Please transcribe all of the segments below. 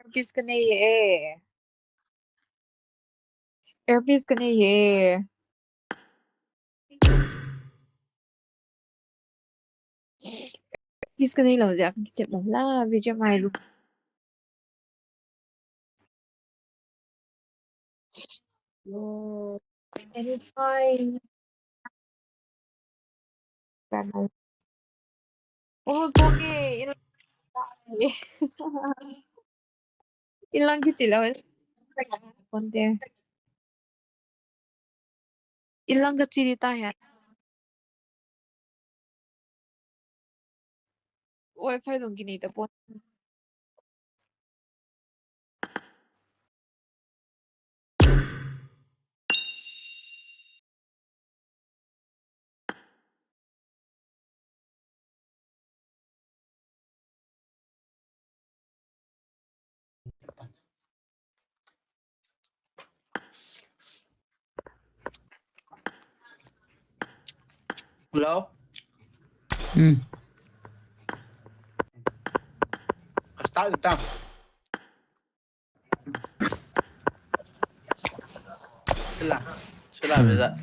Earpiece ka na eh. Earpiece ka na eh. Earpiece ka na lâu giờ cái chuyện bóng la vì cho mày luôn. Anytime. Ganun. Oh, pogi. Ilang kecil lah. Konti. Ilang kecil ya. Wifi dong gini ito po. Hello? Start it down. Sila visit.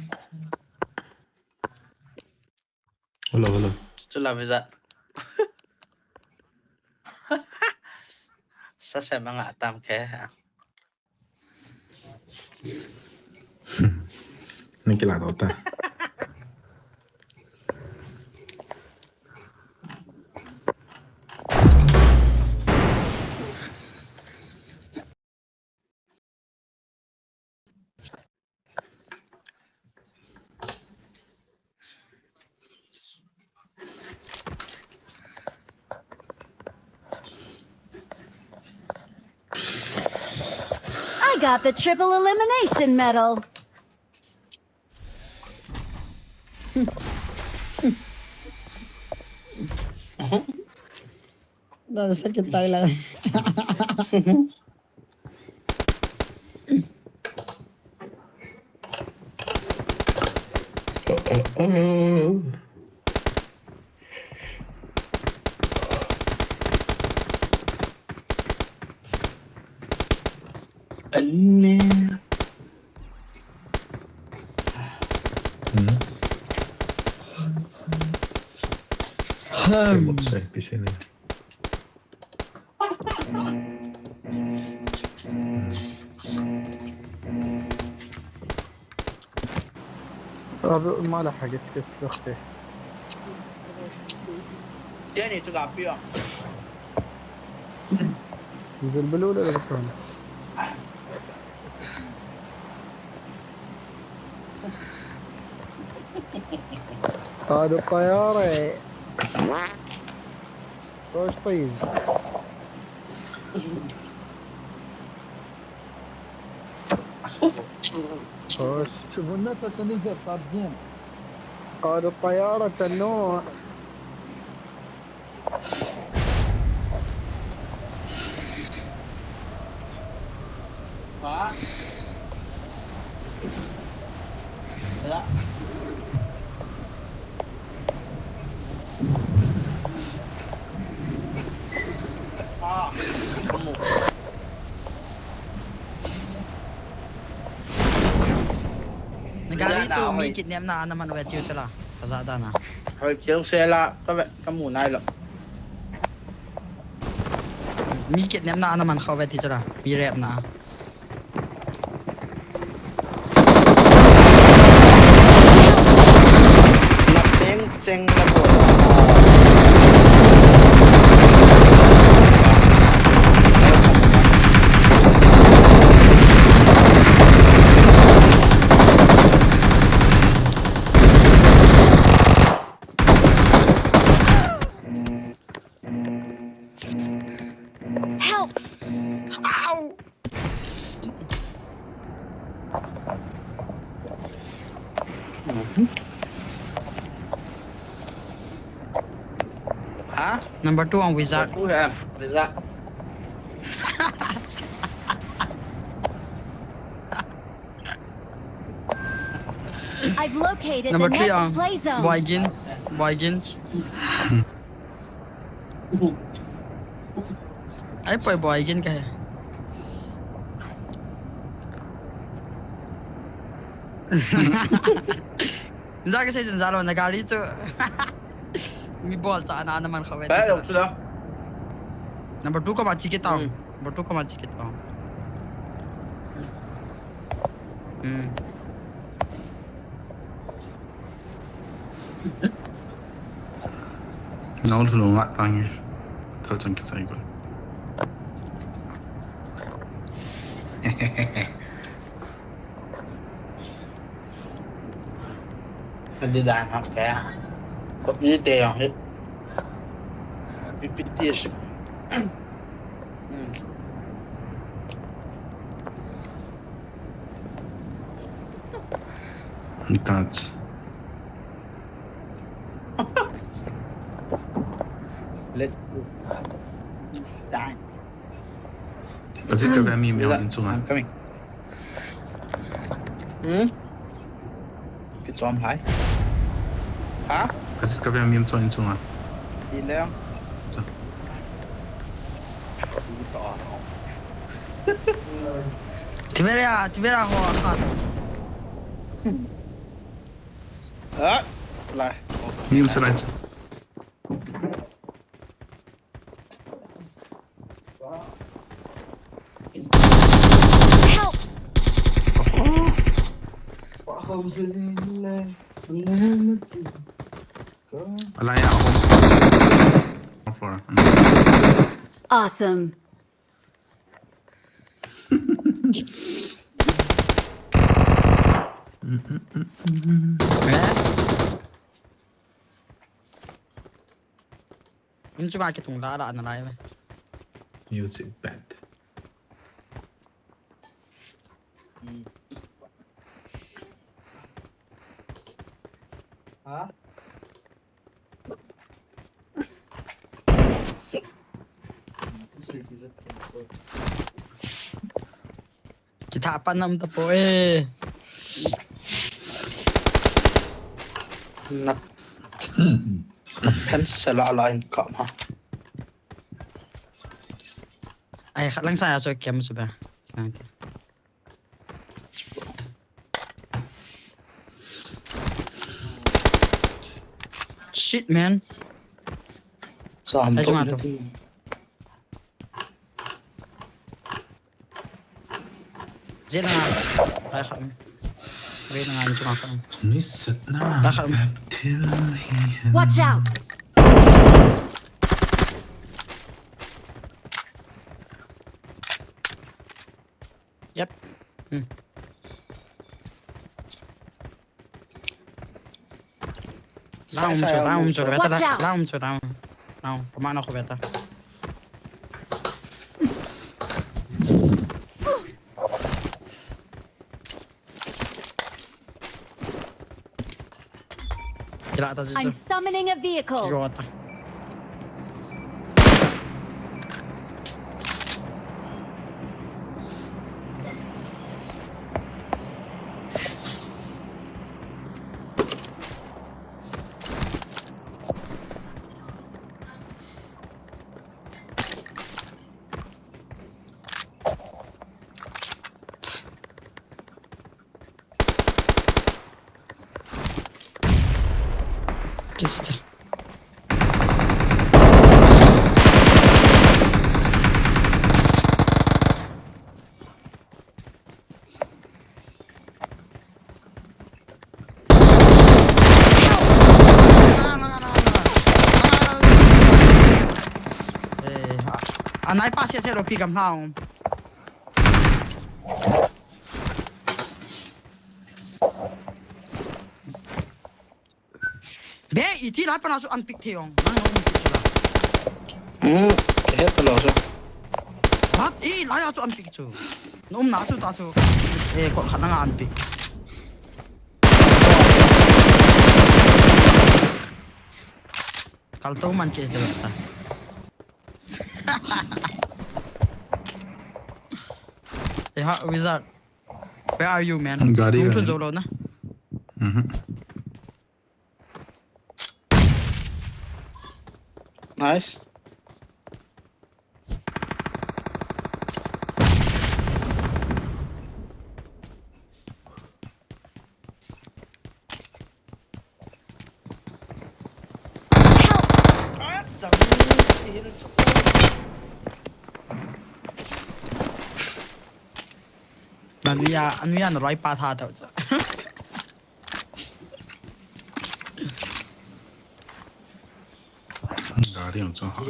Hello. Sila visit. Sa mga atam kaya. नहीं खिलाता होता है I got the triple elimination medal. Sakit tayo lang. मुझसे पीछे नहीं ما لحقت كس اختي Jenny تلعب فيها. نزل بالأولى ولا بالثانية؟ هذا الطيارة وش طيب وش شوفوا النفس نزل صار زين. هذا الطيارة النوع لا. Kamu. Nagari itu mikit niam na naman wet yun sila. Kasada na. Hồi chiều xe là cái mũ này là Mikit niam na naman ka wet sila. Mi rep na. napeng seng na po. Help! Ow! Hả? Number 2 ang wizard. Cú em, Visa. I've located Number the 3 next ang play zone. Boygin. Ay po Boygin kaya. Sag kasi dyan, Zalo, nagarito. May ball sa ana naman kawet. Pero sila. Number 2 ka macikit tao. Hmm. Number 2 ka macikit tao. Nó thu ngắt bao nhiêu? Thôi chẳng cái gì rồi. Mình đi đàn học kẻ. Có gì tiền hết. PPT. That's. Let's go. Die. Có gì các em im nhau đến chung à? I'm coming. Cái chom hái. Hả? Có gì các em im cho đến chung à? Đi leo. Dạ. Đi tỏ. Tivera ho khát. Đó. Lại. Im sẽ lại. Help! Lại à home. Floor. Awesome. Yung cuma kitong lara na live. Music bed. Hả? Kita pa nam ta po eh. Nắp. Pencil ala in kam ha. Ay, lang saya so kem so ba. Shit man. Sao Ay, không cuma tu. Zena. Ay, kami. Wait na nga cuma kami. Nisat na. Bakal. Till he. Watch out! Yep. Round, beta. Watch out. Round. Pamana ko beta. Kila ata I'm dito. summoning a vehicle. Siguro ata. Just. Anai pa siya sa pi kam hao. Be iti la pa na so unpick theong. Nang unpick sila. Cái hết cái lỗ rồi. Hat la ya so unpick chu. Num na chu ta chu. Ko khana nga unpick. Kalto man che de ta. Hey, wizard. Where are you, man? Got it. Go to Zolo na. Nice. Anu ya roi pa tha tau cha. Gari yang真好。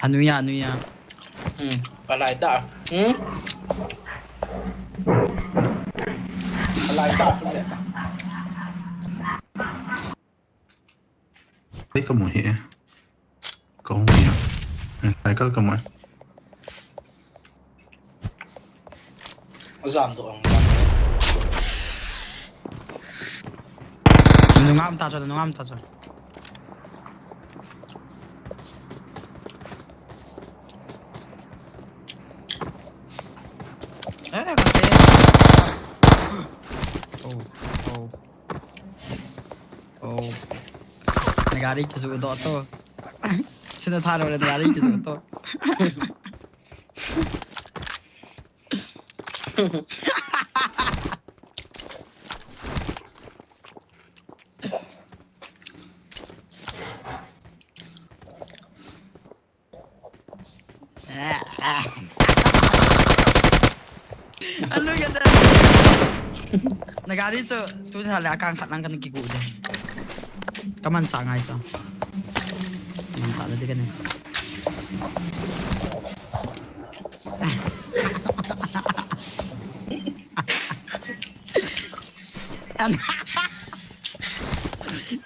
Anu ya. Palai tak? Palai tak tu dia. Lấy cái mùi hẹ. Có mùi hả? Tại có cái mùi. Giảm tu orang. Nungam ta cha. Oh. Negari ke suatu tu. Sudah tahu negari ke suatu. Anu kata. Negari tu hal akan khat nang kan kiku je. Kaman sangai sa. Man sa tadi kan.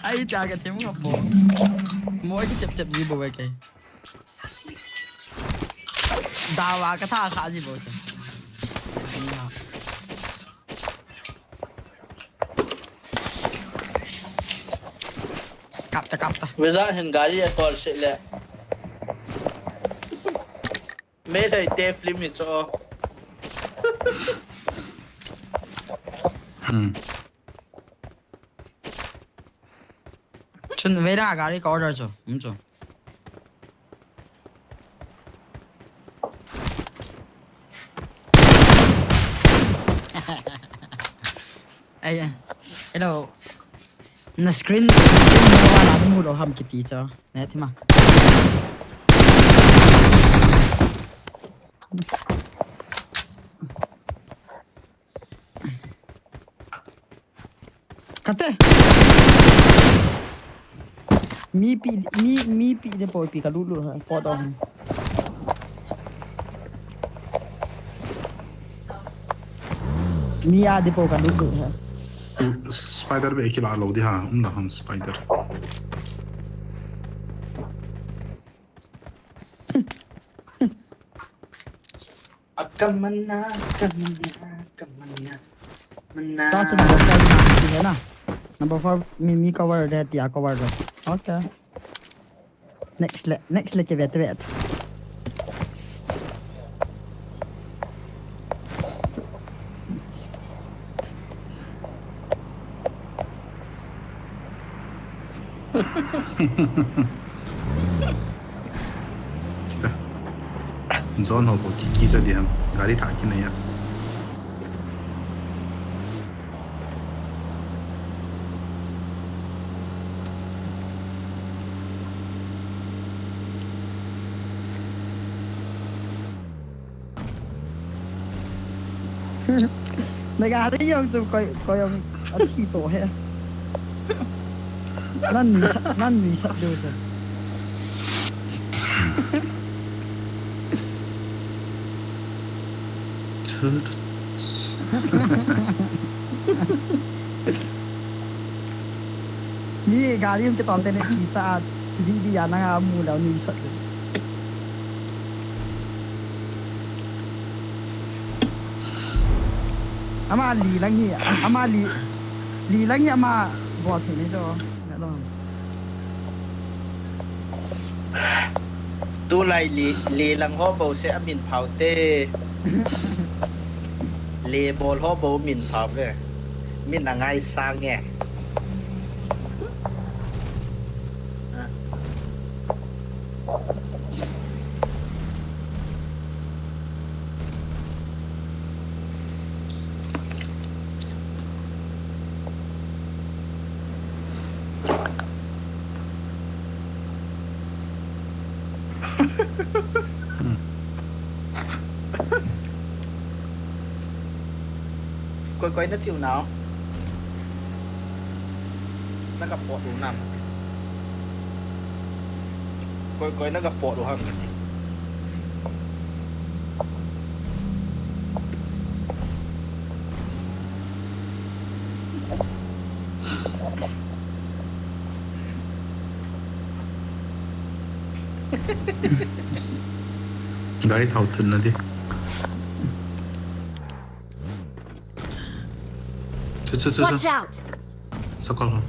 Ai jaga temu apa? Mau itu cep-cep jibo ke. Dawa kata kha jibo je. Kapta. Wizard Hungary call shit le. Made a tape limit so. Chun vera gari ka order cho. Ay, hello. Na screen wala na mo lo ham kiti cho. Ne ti ma. Kate. Mi pi de poi pi ka lulu ha po do. Mi a de po ka lulu ha. سبايدر بأكل على وديها لهم سبايدر. Kemana. That's number 4 na, है ना? Number 4 mi cover deh dia cover deh. Okay. Next lek vet. Zon ho ko kiki sa dia gari tha ki nahi ya. Negara yang tu kau yang ada itu he. Nan ni sat dia tu. Ni gari yang kita tonton ni saat di anak kamu dah ni sat. Ama li lang ni ama buat ni so. Nak dong. Tu lai li lang ho bo se amin phau te. Le bol ho bo min phau le. Min angai sang nge. Coi nó chịu nào. Nó gặp bộ đủ nằm. Coi nó gặp bộ đủ không? Gari thảo thun na đi. Watch out! Sokol ho.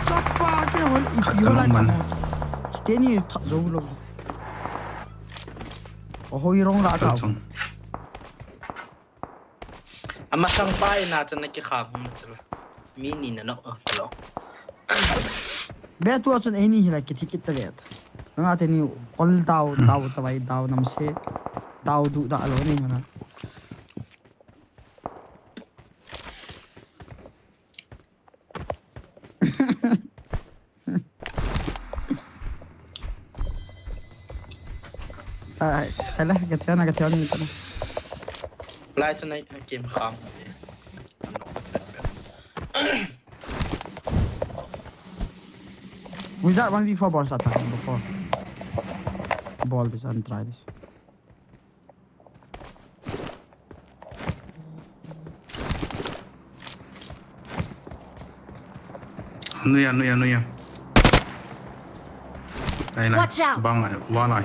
Chapa cái hồn yếu lại thằng tên gì thật giống luôn. Hồi rong ra thảo. Ama sang pai na cho nó cái khang không chứ là mini nó lo. Bé tu asun any hila kiti kita bet. Nga teni all tao chawai tao namse tao du da alo ni mana. Ai, hala katiana ni tana. Lại cho này game khang. Wizard 1v4 balls attack number 4. Ball this and try this. Nuya. Này Watch out. băng lại qua lại.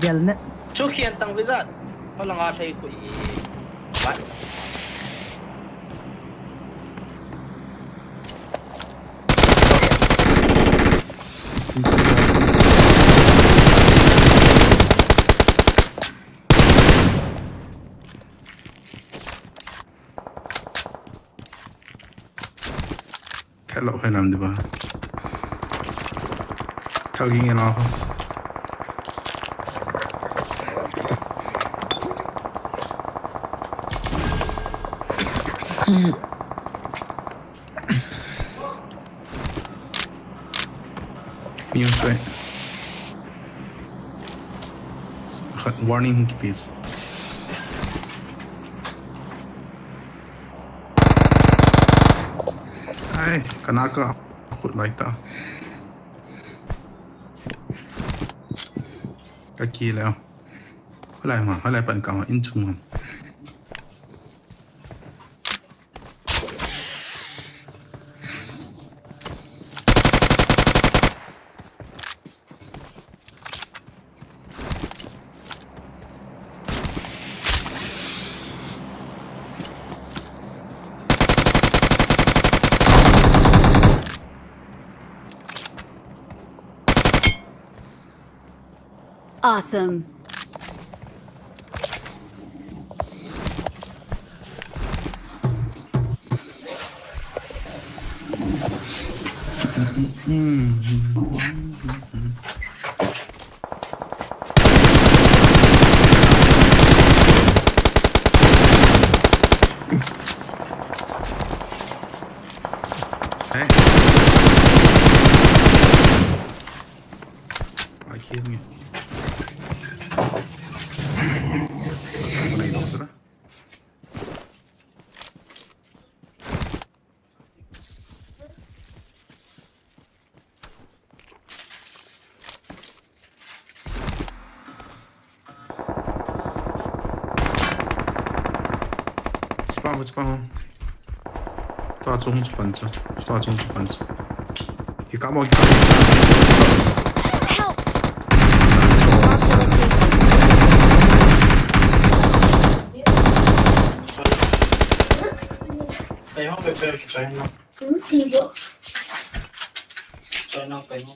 Gel net. Chú khiên tăng với giật. Nó là ngã thấy quỷ. Vậy. Hello hay làm gì vậy? Thao ghi nghe nó không? Music. Warning please. Ai, kanaka khut lại ta. Kakiแล้วเท่าไหร่ปั่นกล่องอินชุม Awesome. Hey. I kill me. Spawn. Toa中번째. 이 까먹이. Help! Đây không phải cái trái nó. Trái nó cái nó.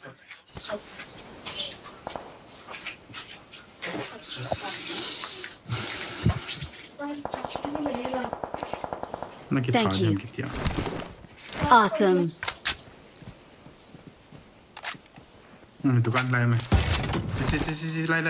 Thank you. Awesome. Tukan lại mày. Lai.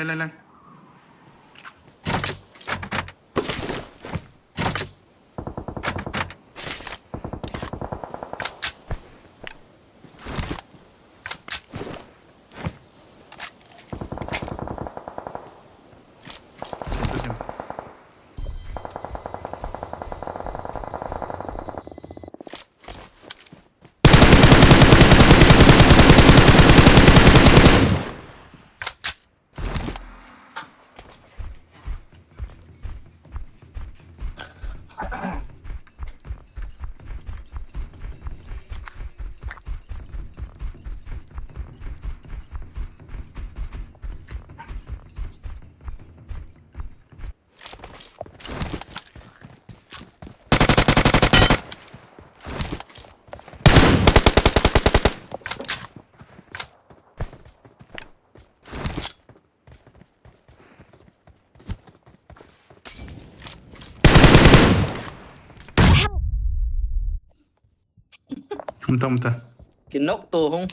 Bentar. กินนกตัวหง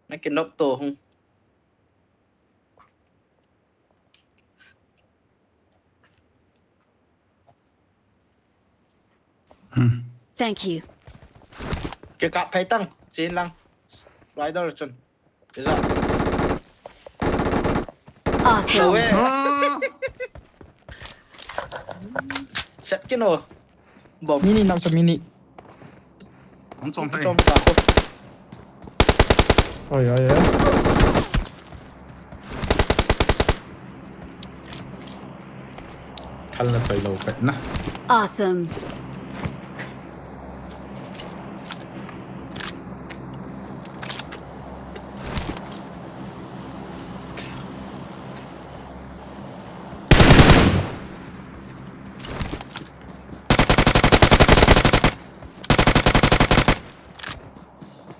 ไม่กินนกตัวหง Thank you. จะกะไผ่ตั้งจีนลังไรดอลจนจะ Awesome. เซ็ตกินโอบอก Mini nam sa mini. Không xong จ hay. มตาคน Oj. Khăn là phải lâu phải nè. Awesome.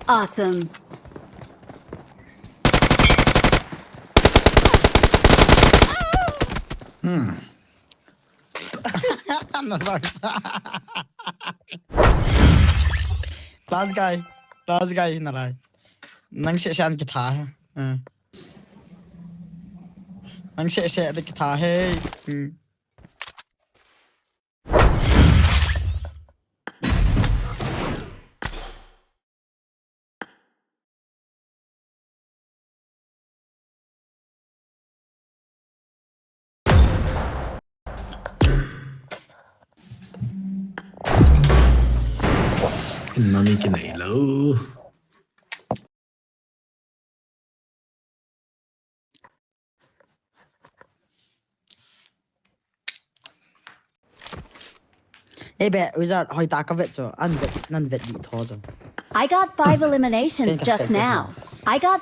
Awesome. Nó rồi. Last guy na lại. Nang sẽ ăn cái thả. Nang sẽ được cái thả hey. Nó đi cái này lâu. Ê bè, bây giờ hỏi ta có vết rồi, ăn vết bị thô rồi. I got 5 eliminations just now. Không có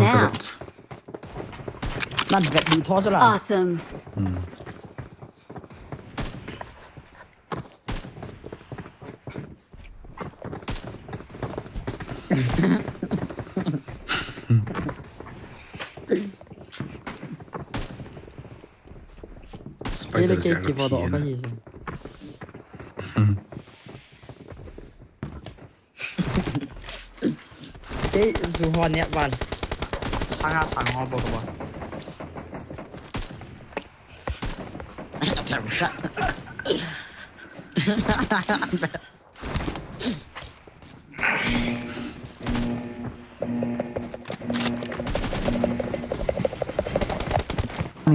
vết. Ăn vết bị thô rồi là. Awesome. Đây là Spider cái sẽ vào đó có gì rồi. Cái dù hoa nhẹ vào. Sang hoa bò bò. Thèm sẵn.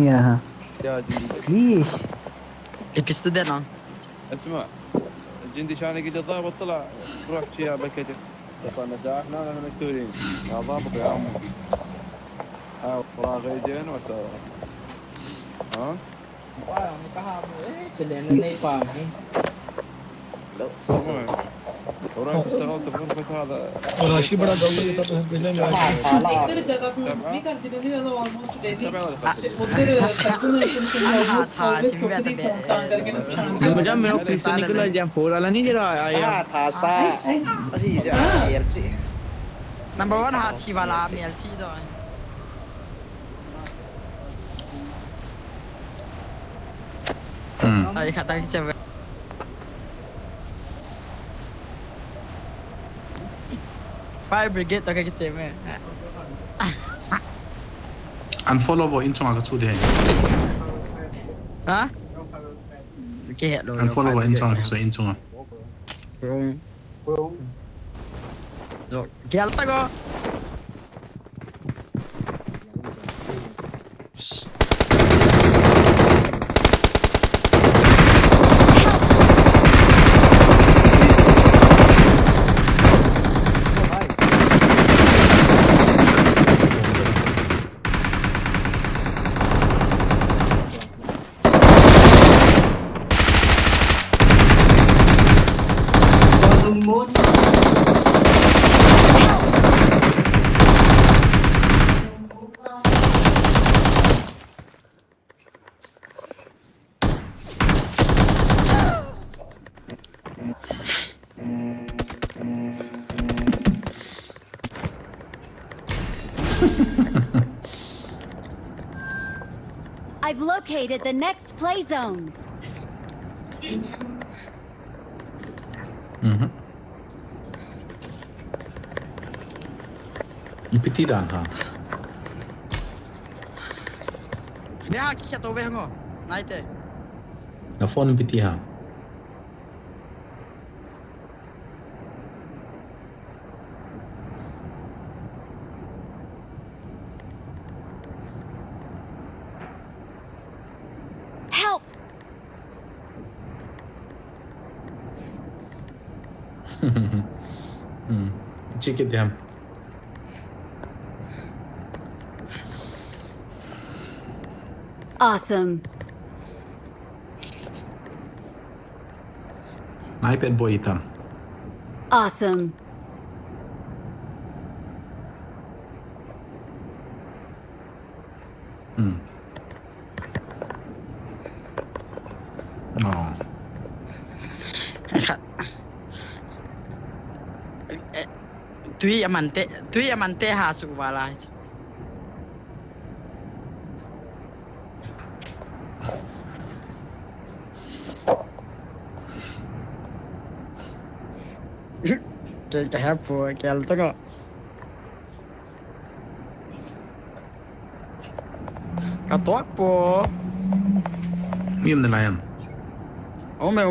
ياها ليش؟ Episto din ah. اسمع الجندي كان يقعد الضابط طلع روح يا بكتك دخلنا ساعة احنا مكتورين يا ضابط يا عمو فراغ يدين وسوا ها؟ وراح اشتغلت في غرفة هذا شي بڑا قوي ਤਾਂ ਪਹਿਲਾਂ سبعة मुझे मेरा पीछे निकला जब four वाला नहीं जरा आया ทาซาที่จะเอลจี Number 1 hathi wala MLT rồi. Ay khata cái chơi. Fire brigade to cái chơi mẹ. unfollow บ่อินจงก็สู้ได้ hả cái hệ rồi unfollow บ่อินจงก็สู้อินจง rồi kéo tay go I've located the next play zone. อีพิธีด่านฮะ bé ha kia tàu về không ngờ này thế แล้วโฟนพิธีฮะ Help! ชิคกี้พาย Awesome. นายเป็นบ่อยตัง Awesome. อ๋อ tuy amante ha su wala cái hấp của cái đó có cái toát của มีมันอะไรอ่ะ ôm mày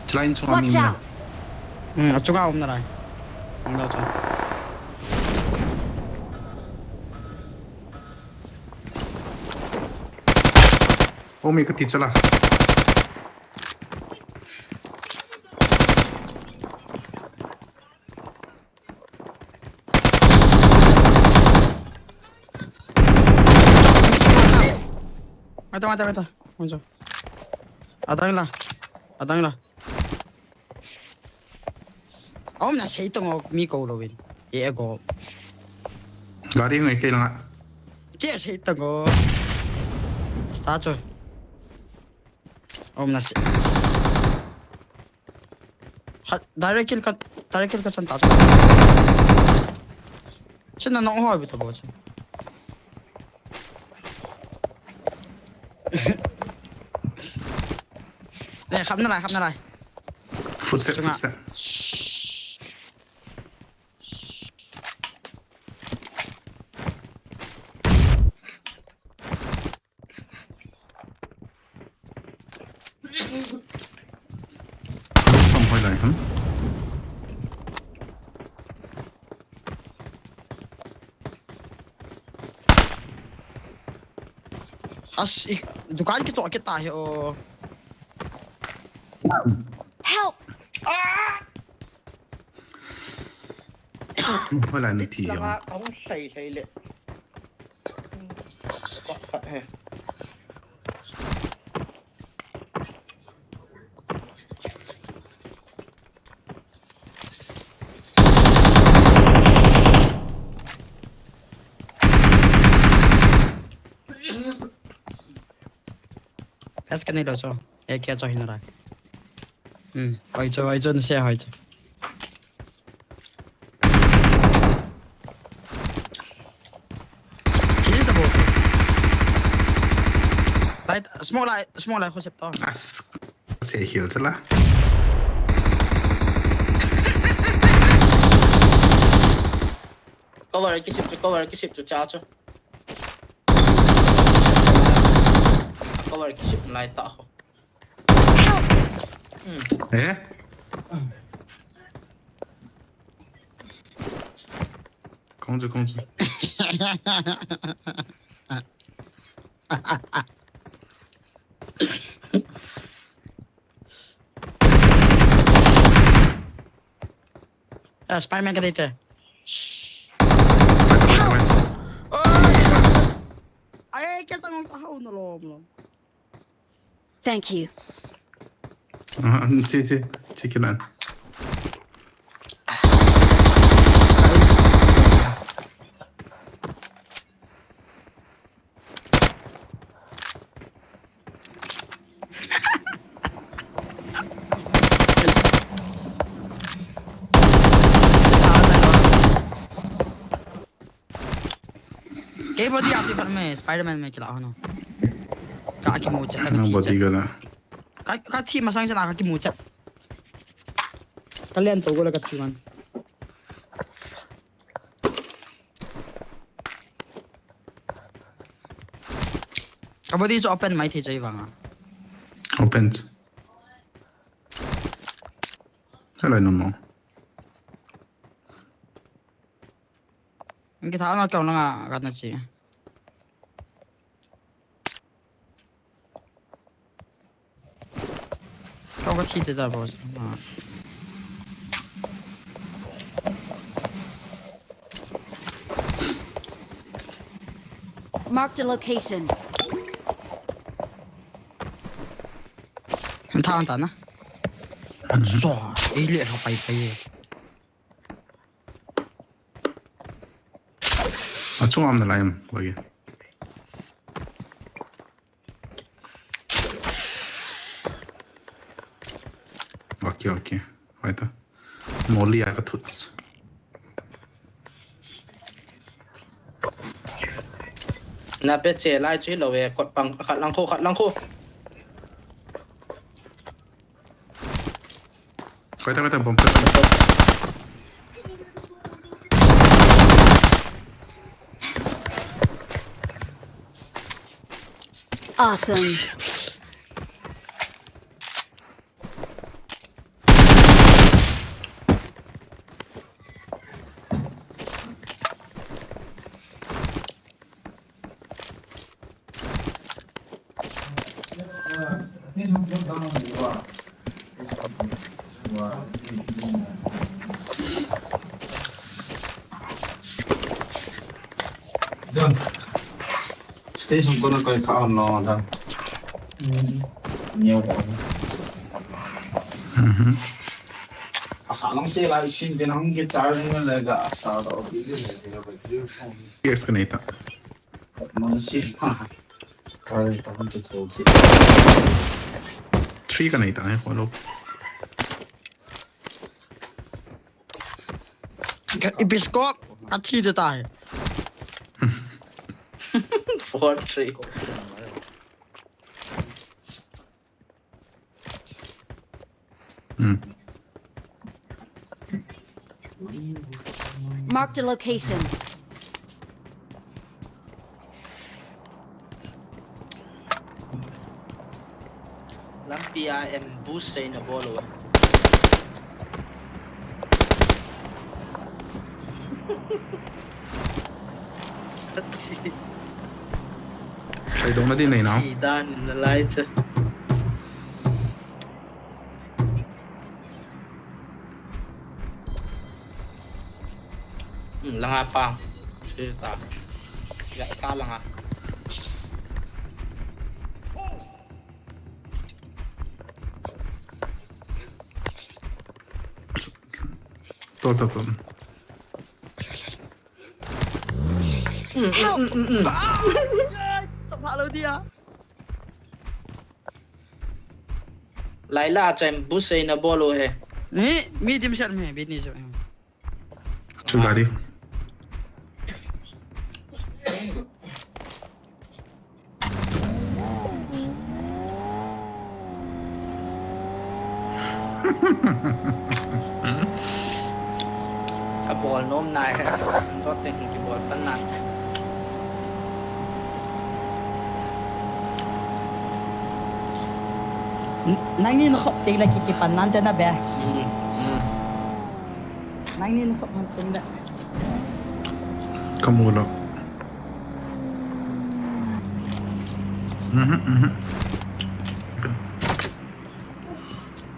จะไล่ชงอามี Watch มั้ย out! chúng ta ôm nó này ôm đâu cho โอ้มีกระติดจะละ mày 먼저 아당이라 나 세이동 미고 로빈 얘고 กาดีไงเกลังอ่ะ 걔 세이동 거 다줘 나 세. 나를 킬까 전 다줘 신나 너무 화부터 뭐지 네, 갑나라. ฟุตเซ็ต ส่งไปเลยครับ 아씨, 누가 이렇게 또 왔겠다, 혀. Help! เวลาหนึ่งที แล้ว อ๋อ เขาใส่เลยก็เฮ้ 패스 cái này rồi cho. Ê kia cho hình rồi. Hỏi cho nó xe hỏi cho. Kill the ball. Right, small lại khôi xếp to. เสียเขียวซะละ cover cái ship cho cha cho cover cái ship lại tạo เอ๊ะ公主 Spider-Man ka dito. ไปแกต้องเข้าหนลม Thank you. ชิคกี้พาย Kaya body active में Spider-Man में खिला होना kaki mucha ang body ka na kaki masang sa kaki mucha kalian to gola kaki man kabodi so open mai the chai wanga open Hello no more 이게 다 하나 껴나 갔나지 저거 티드다 보자 Marked a location. 다 한다나 쏴 에일리에 가 빠이빠이 chung am na laim wagi okay weiter molly aga thut na pe che lai chui lo ve kot pang khat lang kho weiter bomb Awesome. station ko na koy ka no da nhiều asalong te lai sin din ang ge char ni na ga asa do bi ge ne ba ji yes ka nita man si ha kar ta han ke to 3 ka nita hai follow Episcop kaki de tai 4-3 Marked a location. Lampia em boost say na boloใครโดนมาที่ไหนเนาะ chỉ đan là lại chứ lang apa cerita gak kalah ah Tuh. Follow dia. Laila cho em bút xây na bolo he. Ni medium shot में बेनी से. चल गाड़ी. ถ้าบอลโน้มนายก็เต็งกี่บอลตั้งนาน nang ni nok ting la kiki pan nan te na be อืม nang ni nok man ting da Kamulo.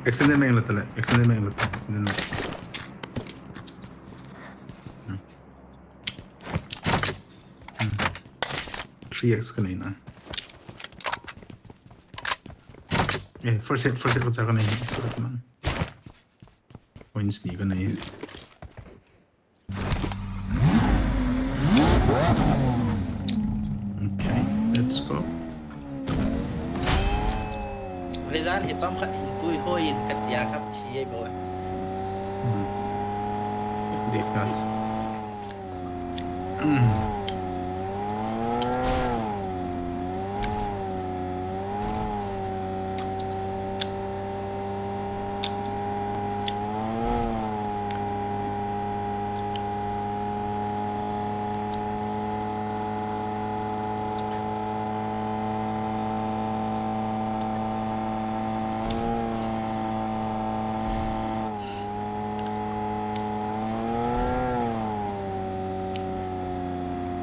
Extend na yung latala. Extend na yung latala. Extend na. 3x kanina. First hit ko sa kanina. Sulit man. Points di ka na yun. Okay, let's go. เวลาที่ต้องขัดหินคุยห้อยหินกัดยาครับชี้ไอ้บอย Deep cuts.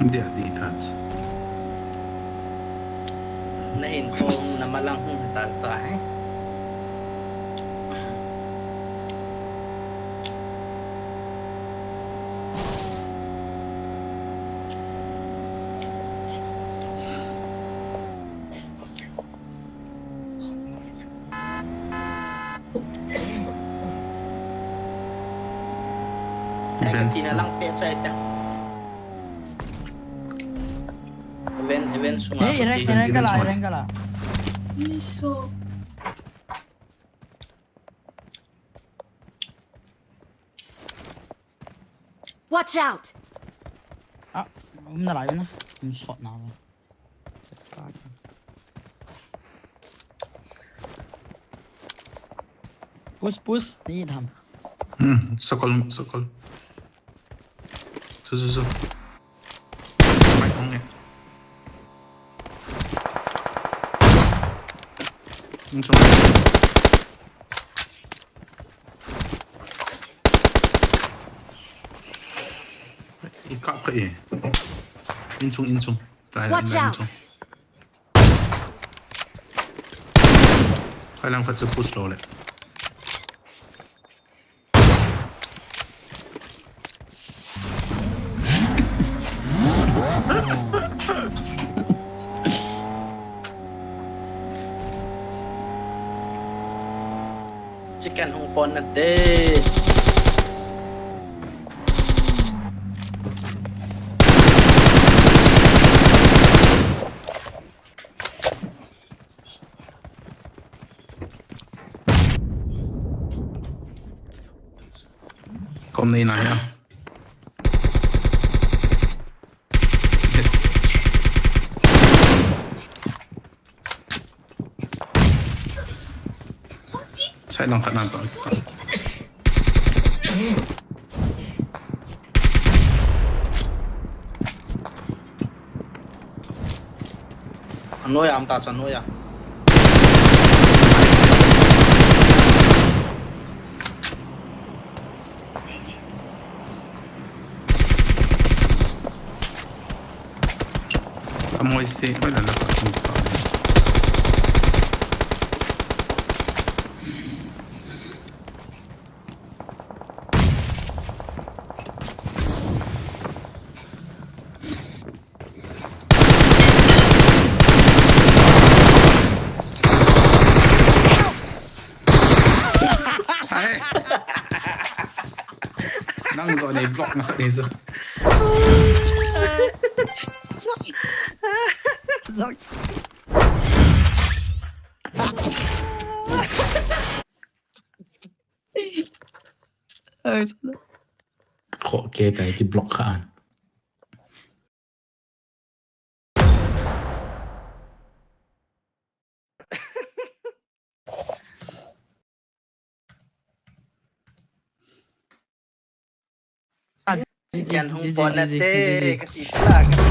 Hindi deep cuts. ในหินโคงน้ำมันลังหุ่นตาตาย แต่กันทีนั้นลังเปียใจจังเว้นสุมา irengala Watch out! ah na la yun na shot na push ni tham Sokol. So. Right on it. Insung. Ikat ka eh. Insung. Watch out. Kailangan ka sa push low ulit. Chicken hong phone na de. Kom na inaya. Side lang ka na to. Ano ya, am ta ano ya. Amoy si, wala na pa sa mukha. Ay! Nang ko na i-block na sa isa. Kok kaya tayo i-block kaan. Yan hong bonate kasi sila kasi.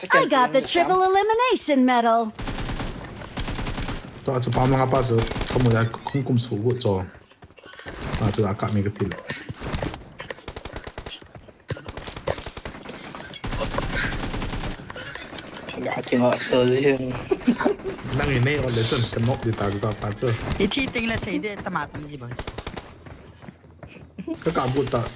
I got the triple elimination medal. To acu pa mga pa so kamu ya kum sugu so. Acu akak mi ketil. Gak tengok tu je. Nang ini oleh tu kenok di tahu tak apa tu. Itu tinggal saya dia tamat ni bang. Kekabut tak.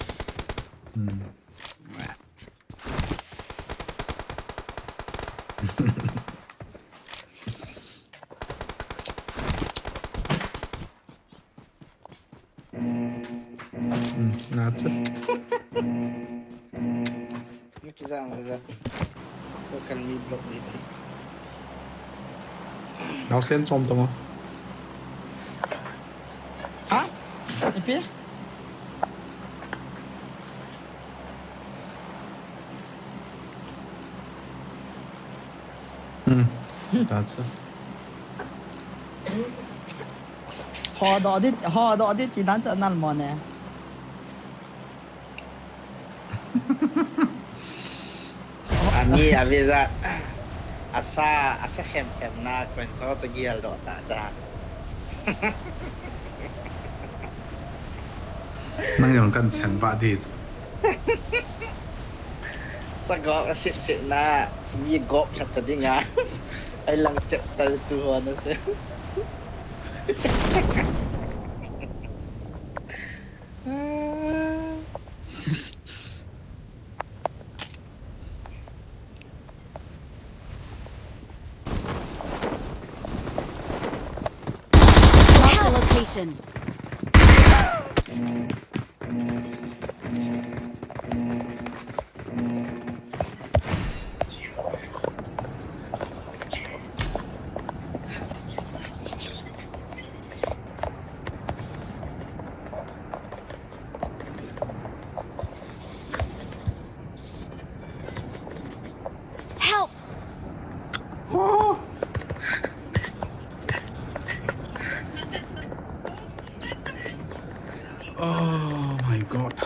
Ngaca. Ni kizang. Bukan mi blok ni. Nau sen som tu mah. Hah? Apa? Tak tu. Ha da dit ti dan cha nal mo ne. Ami aviza asa sem na kwen so gial do ta. Nang yang kan sen ba di. Sagok asyik na mi gop kata dinga. Ai lang cek tal tu ana se. Mark the location. Help! Oh my god.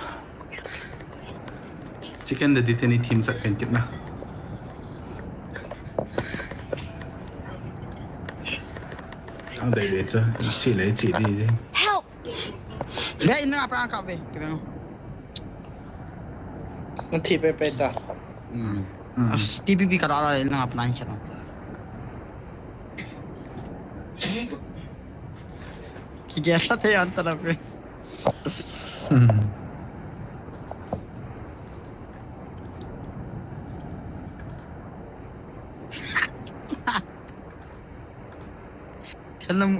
Chicken dah diteni team sak pencet na. Ang dai dai cha, chi lai chi di. Help! Dah ini apa angkat be? Kena. Nanti pepe dah. As TPP kada ala ini apa nanya cakap. Kiki asal tu yang antara be. Dalam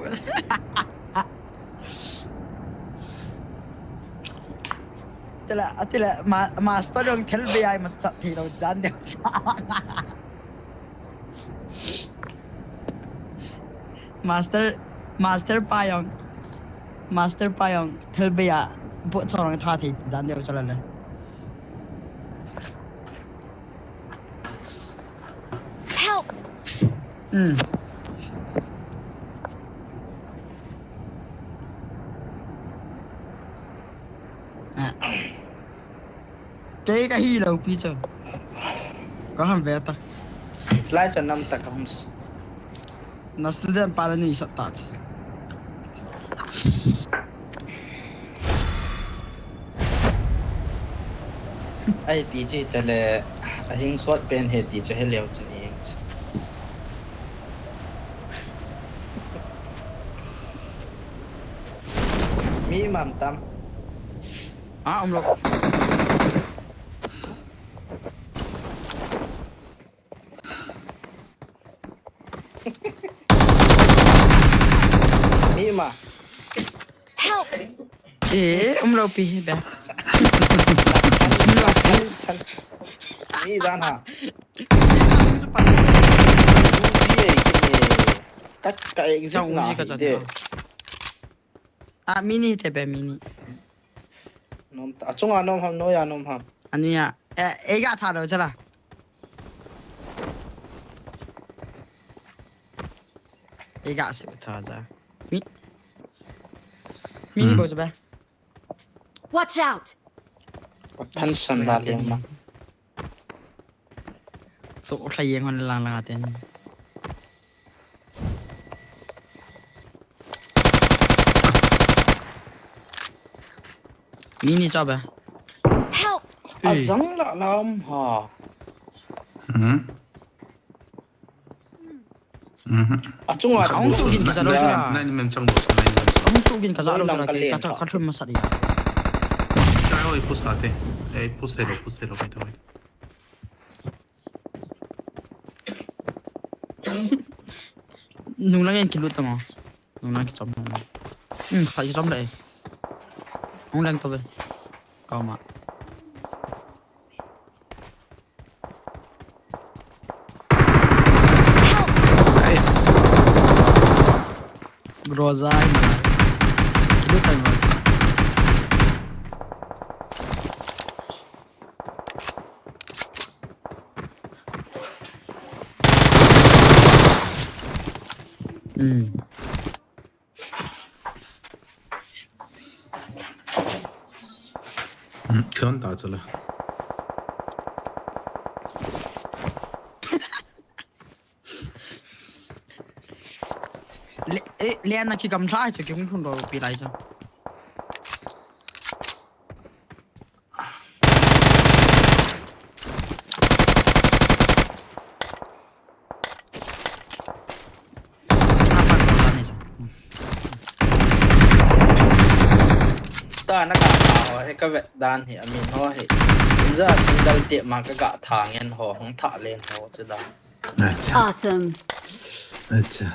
Tila master yang terbaik yang macam tidak dan dia master payong terbaik buat orang tadi dan dia jalan le. Help! Cái hi đâu bây giờ có hàng vé ta Selain cho 5 tak hums. nó student para ni sat tat Ai DJ tele ahing swat pen he DJ he leo chu ni. Mi mam tam. ông lộc Mi ma. Help! ông lộc pi be Mi dan ha. Cepat. Dia cái exit Trong ngã gì cả thì cho đi thế à mini thế bé mini nôm ta chung à nôm ham nói à nôm ham anh nhá ấy gà thà rồi chứ là ấy gà sẽ thà ra mini bao giờ bé Watch out! pan san đa liền mà chỗ thay yên hơn là tiền mini cho bé Help! à giống lạ lắm hả à chung à không chịu cái đâu chứ là Nine men trong một nine men trong. không chịu cái Rồi đâu lòng chứ là cái cái liền cái hả? cái chuyện mà sao đi Trời ơi, push lại thế. Ê, push hello, wait, wait. nung lang cái lút tao nung lang cái chom phải chom đấy không lang tao về cao mà groza cái lút tao rồi 그건 나잖아. lên là khi cầm trái cho chúng không đồ bị lại sao ta nó gạ thả hay cái vẹt đan thì mình ho thì bây giờ single tiệm mà cái gạ thả nghe họ không thả lên họ chứ đâu Awesome. 아차.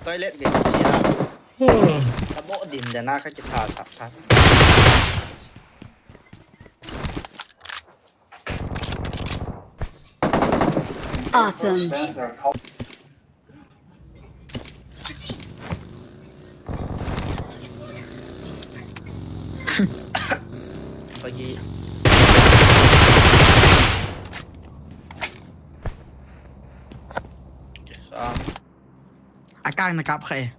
tôi lên cái gì đó ta bộ điểm để na cái chữ thả thả Awesome. Pagi. akan nakap khay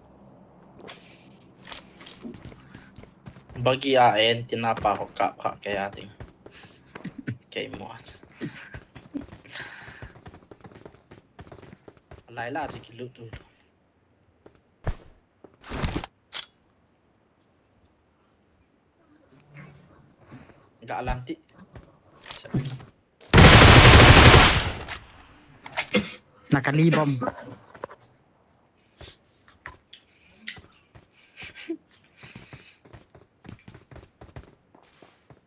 Bagi aen tinapa ko kap kaya ating kay mo. Lại là thì kilo tu. Gak lantik. nakalibom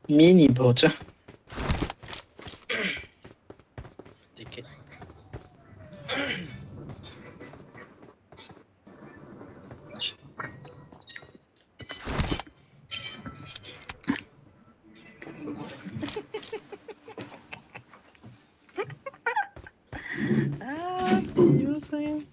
Mini bocah. Dikit. Tiyo sayang.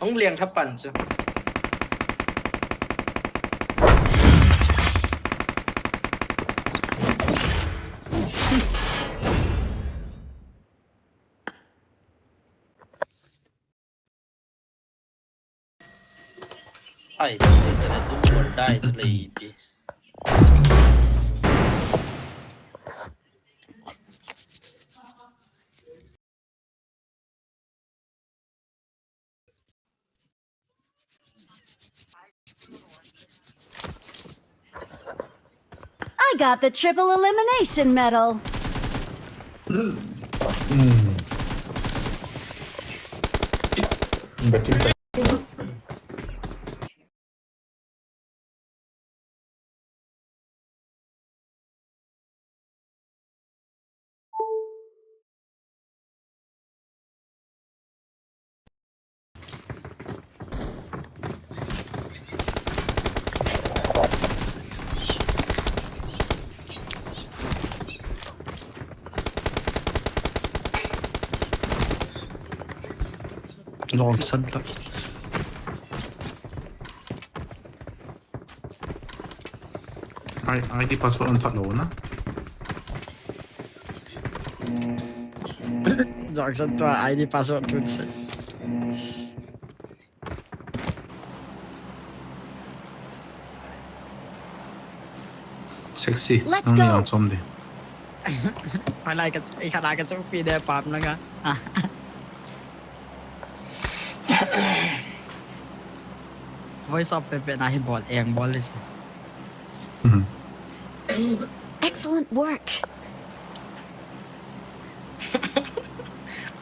Ông liền thấp bẩn chưa? Ai, ได้จะเลยดี I got the triple elimination medal. Wrong side lang. ID password untat lo na. Wrong side to ID password to set. Sexy. Let's Ang go. niya som di. อะไรกันไอ้ขนาดกันจะปีเดียปั๊มแล้วกันvoice of เป็นนายบอลเองบอลเลยสิ Excellent work.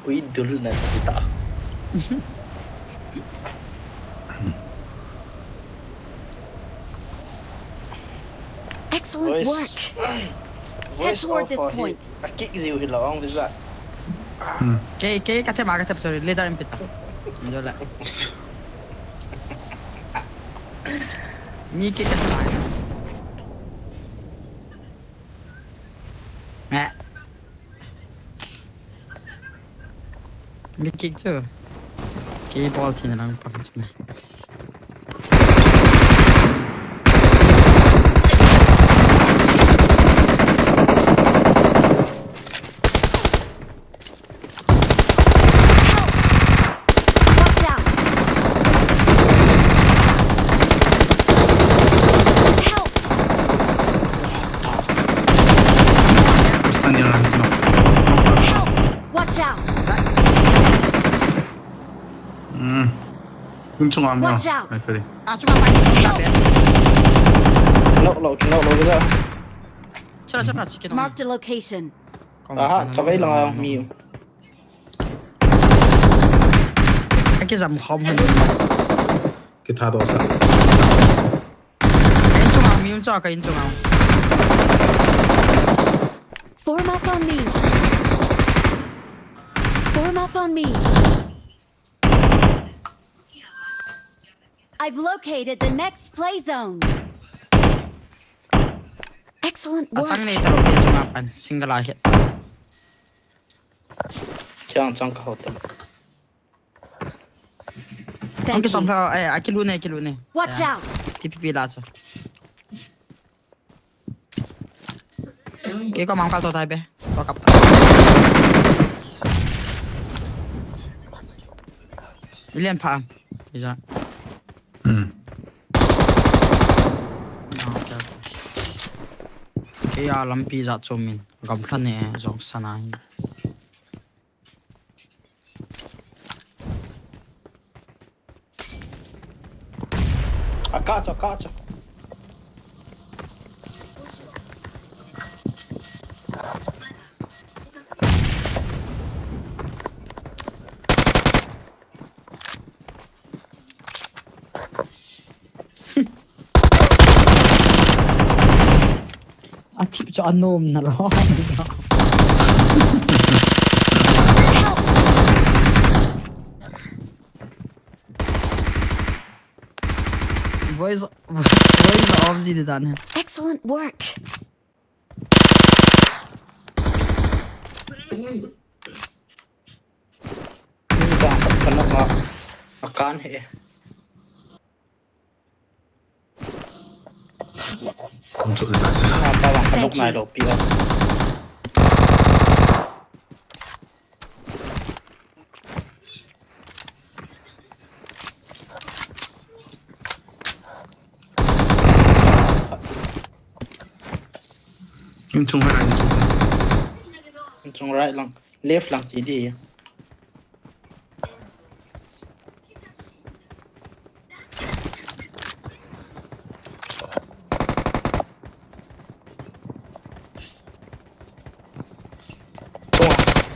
อุ้ยดูลนะพี่ตา Excellent work. Head toward this point. อากิซิวฮิลองวิซ่า Kay kate magat sorry leader impita. Wala. Miki kate magat. Miki tu. Kay ball tin lang pakas mo. Watch out. Help. Basta niya lang. Help. Watch out. Kunchong amyo. Watch out. Ay, pwede. Cuma main sabi. โลวิซ่า Cepat sikit. Marked a location. aha kaway lang ang miu Kaki zam khom hun. Kita do sa. Kain chung ang mium cha kain chung ang. Form up on me. Form up on me. I've located the next play zone. Excellent work. Asang ni taro kain chung apan single ahit. ช่างจังเขาเต็ม Thank Angke you. samla akilu ne. Watch out. TPP la cha. Kay ko mang kal to tai be. To kap. Ilian phang. Bisa. Kaya lampi za chomin gam thlan ne jong sana hi akacho tip cho anom na ro voice off ji de dan hai Excellent work.จังกันนักมาอาการเหร Kunchong na sa. ป้าวังกันนกนายโลปีแล้ว Ito in chung hai in chung right lang left lang chỉ đi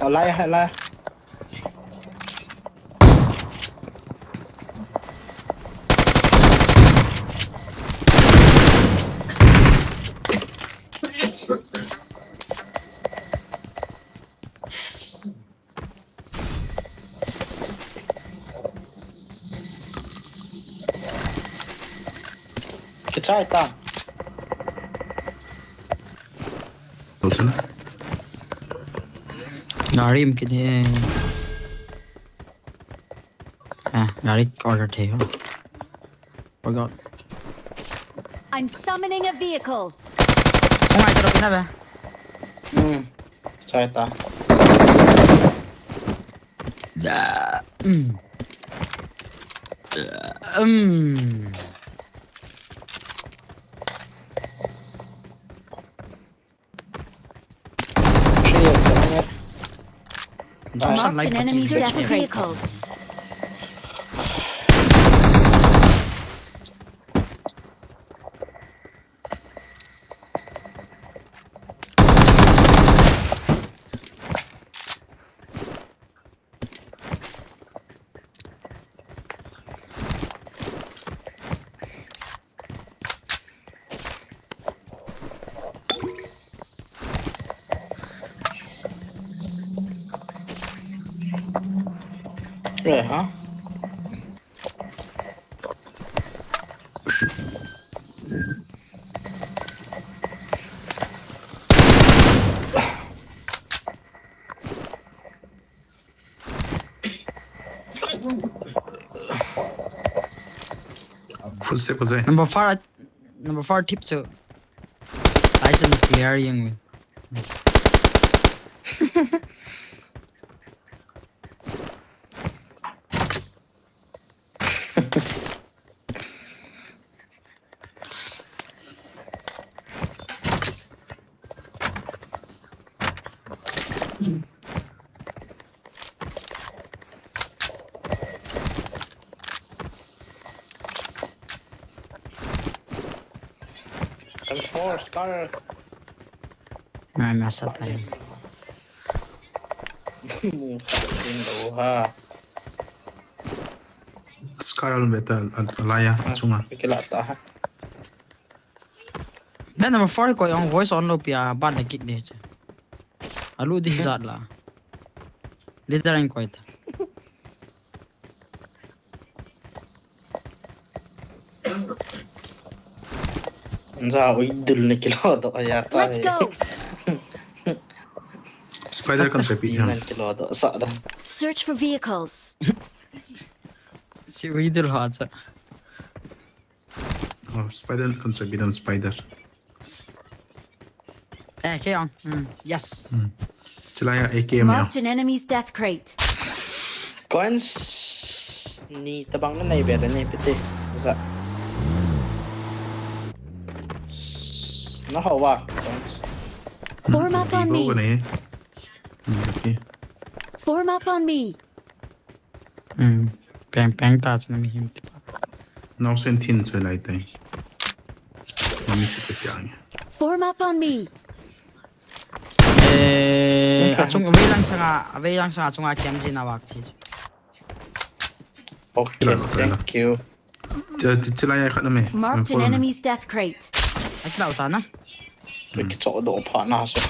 tung lại hay lại cái trái ta also गाड़ी में कितने गाड़ी order थे हो forgot I'm summoning a vehicle. không ai cho đâu cái nào trái ta vậy Marked an enemy's death vehicles. rồi hả footstep was there number 4 tip so license clear yang Cần force có Nah, mess up lagi. đủ ha Scarl beta alaya chunga cái lạ ta ha Ben number 4 ko yung voice on lo pia ban na kick ni che. Alu di zat la. Leader ang ko ita. ra ui dul này kilo đó ya ta Let's go. spider kan sepi đi yan lên kilo đó sợ đó Search for vehicles. Si Widul ha cha. oh spider kan sepi dan spider Ke on. Yes. chilaya AKM ya Marked an enemy's death crate. coins ni tabang na nai beda ni piti sa nó hậu à coins Form up on Vivo me. này okay Form up on me. Peng ta cha na mi him. now sen thin choi lai tai mami se pe yang Form up on me. Achung away lang sanga chunga KMG na wak thi. okay thank you chilaya khat na me Marked an enemy's death crate. Akla uta na. cái chỗ độ phá na sẽ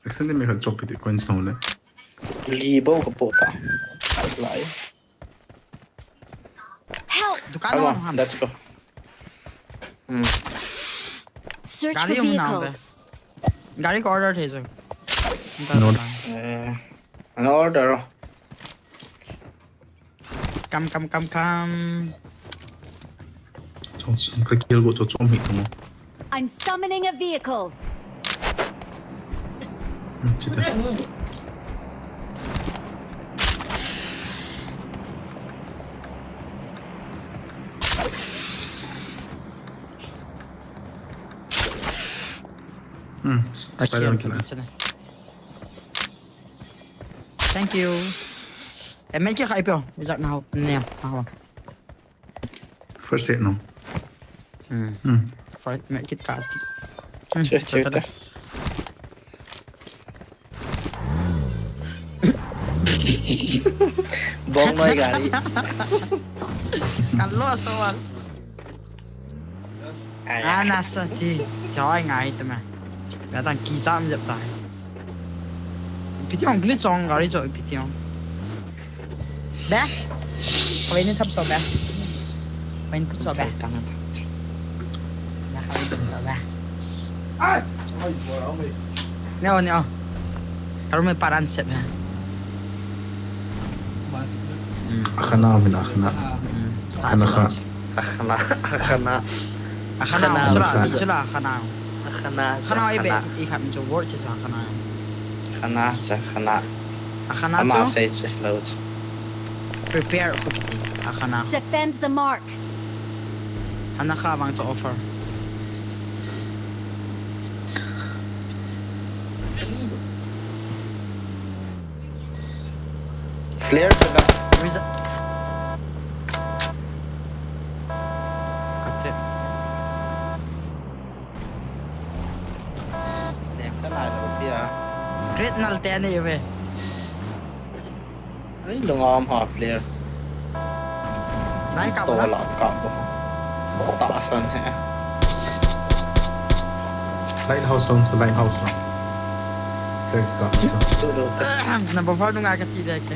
extend me khat chop it coins no le li bao cái bộ ta lại Help. Dukan come mo on ham. let's go Search for Gari yung muna, vehicles. Gari ko order thi so. No. an order Kam so cái kill go cho chom hit mo I'm summoning a vehicle. chita Spider Aqui, killer. Thank you. Em mấy chiếc khai biểu, bây giờ nào nè, nào. First aid no. Phải mấy chiếc cả. Chết. Bong nói gari. Cắn lúa sao à? Nasa chi, trời ngại chứ mà. Đã đang kỳ giam dập lại. Pitong glitch on gari rồi pitong. Bé. Quay nên thấp sao bé. Quay nên sao bé. Tăng. Nah, quay nên sao bé. Neo. Kalau may paran set na. Akhana min akhana. Akhana. Sila akhana. Akhana ibe ikat minjo word sa akhana. Khana. Akhana Ama so say loads. prepare for akhana. Defend the mark. Ano ka bang to offer? Flare ka na. Where's it? Cut it. Đẹp cái này là bia. Great nal te ani we. Ấy đừng ôm hả flare. Nai ka Tổ ba. lọt cọp. Tọa phân hả. Lighthouse on sa lighthouse lang. Kaya ka so. Tụi đồ. Number 4 nga ka chi de ke.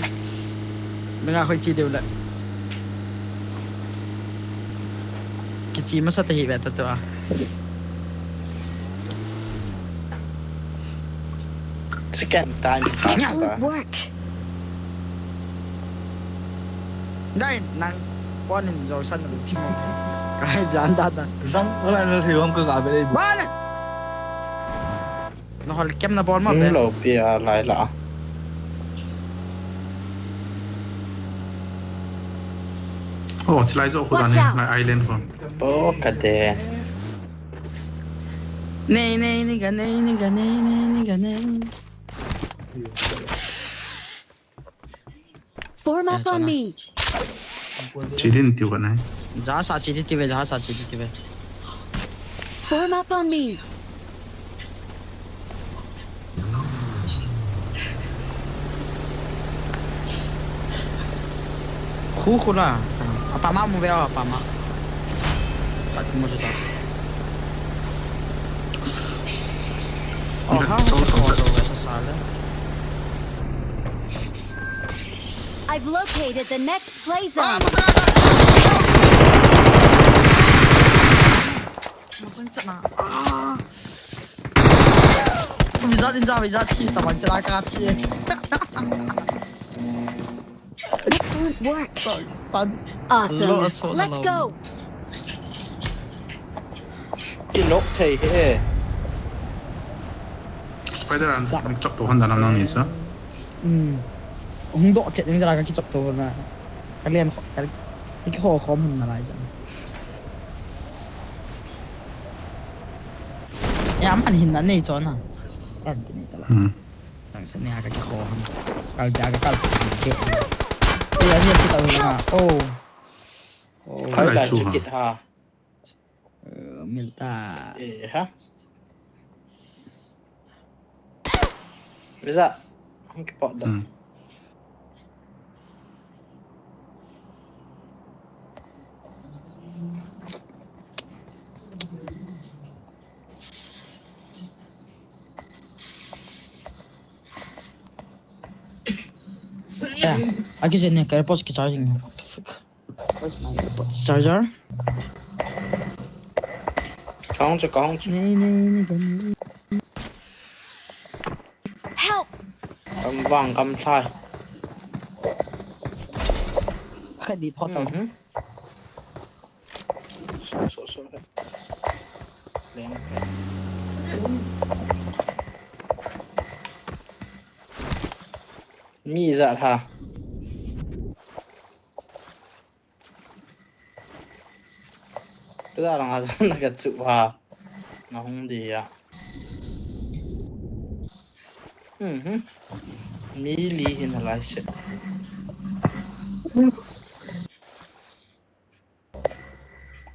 Nga khoi chi de ula. Ki chi ma sa te hi ve ta to a. Second time. Excellent work. Dai nang con hình rồi sân là team không. Cái dán ta. Có lại nó thiếu không cơ cả về đây. Ba này. Nó hồi kem na ball mà Ừ, bé. lộ bia lại lạ. Oh, chỉ lại chỗ khu Watch này, out. lại island for. Bố cả đè. Này cái này. Form up on me. Chỉ đến tiêu cái này. Giá sa chi đi về. Form up on me. Khu là. Apa ma mu về apa ma. Tak mau cerita. Oh, salah. I've located the next play zone. Masuk cina. Bisa chi sama cina kaci. Excellent work. San. Awesome. Let's go. Cái nốt thì thế. Spider ang chọc tổ hòn đàn nam này sao? Hung độ chết những cái chọc tổ là cái liên cái hồ khóm hình là lại chẳng. Em ăn hình này cho nào. Em cái này là. Đang sẽ nè cái hồ hình. Cái cái bây giờ kita ulang. Oh. Phải là chữ kịch ha. Milta. Ha. Bây giờ không cái bọn đâu. Yeah, I can say cái AirPods cái charging. What the fuck? Where's my AirPods charger? Không cho con. Help. Cầm vàng cầm sai. Khai đi thoát tàu. Số đấy. Lên. Mi dạ hả? Bây giờ là cái chữ hả? Nó không gì ạ. Mili in a license.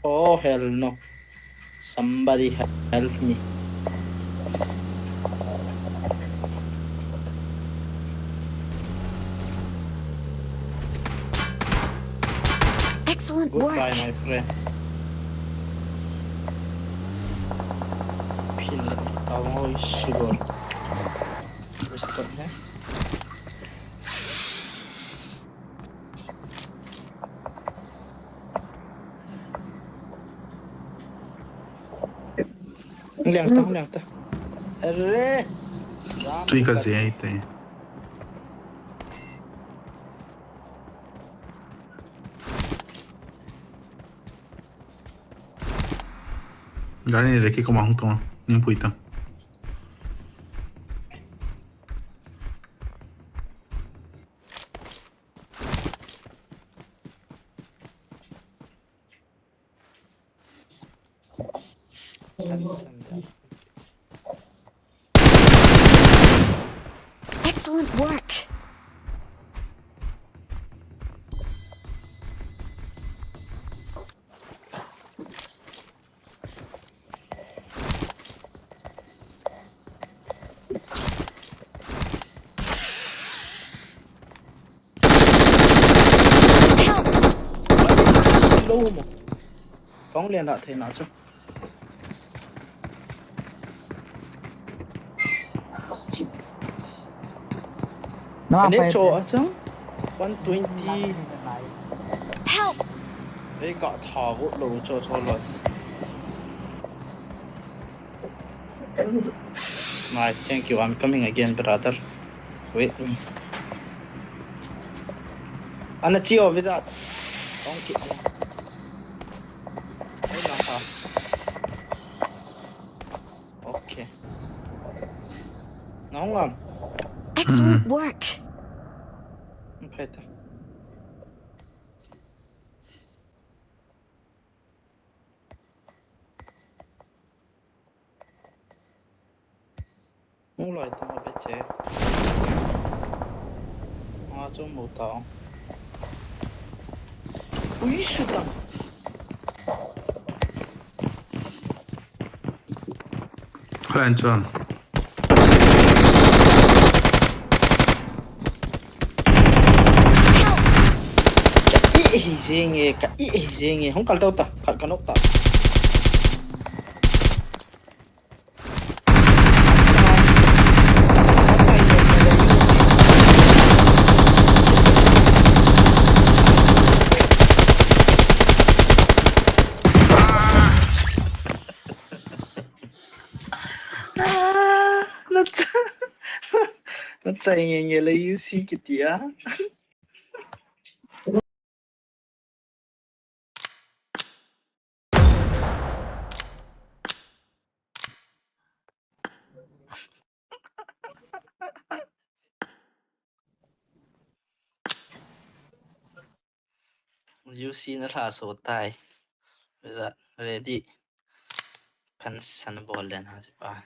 Oh hell no. Somebody help me. Excellent work. Goodbye, my friend. Pin tao sugar. Stop here. Liang ta. Arre. Tui ka zia ite. Gani ni leki ko mahung to. Ning puita. Excellent work. Lâu mà. Phóng liền lại thế nào chứ? Nó Cái nếp phải chỗ chứ? 120. Help. Đấy cọ thỏ gỗ lỗ cho rồi. Nice, thank you. I'm coming again, brother. Wait me. Anh chiều với dạ. Không kịp nha. Đấy là sao? Ok. Nó không làm. Excellent work. Không phải ta. Không loại tao bé chế. Trong một tao. Ui sư tăng. Klan chuan. Cái gì nghe không cần đâu ta, phải cần ốc ta. Nó chạy nghe là UC cái tía. UC nó là số tài. Bây giờ ready. Pensan bollen här bara.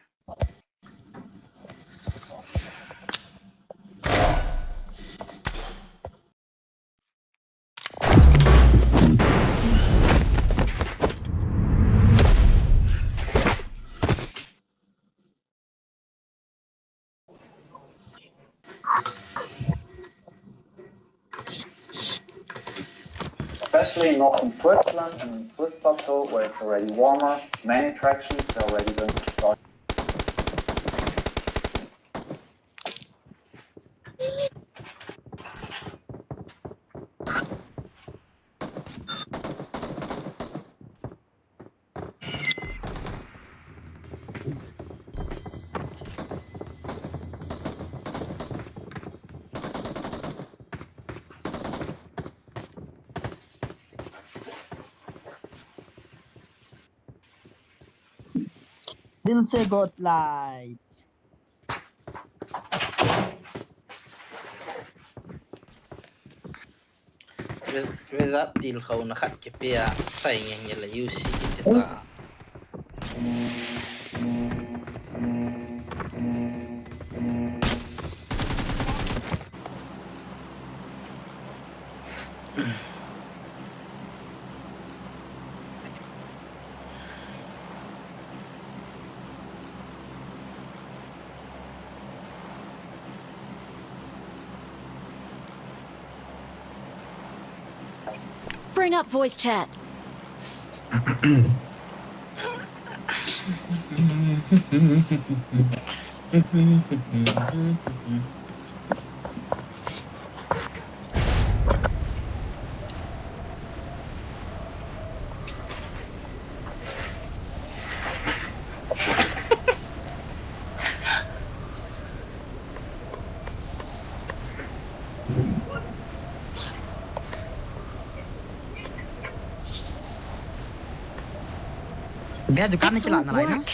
Especially in northern Switzerland and the Swiss plateau where it's already warmer, many attractions are already going to start. Didn't say God light. Bây giờ deal khâu nó khát cái bia sai nghe là UC cái ta. Clearing up voice chat. Biar dukan ni sila Excellent na lain na. work.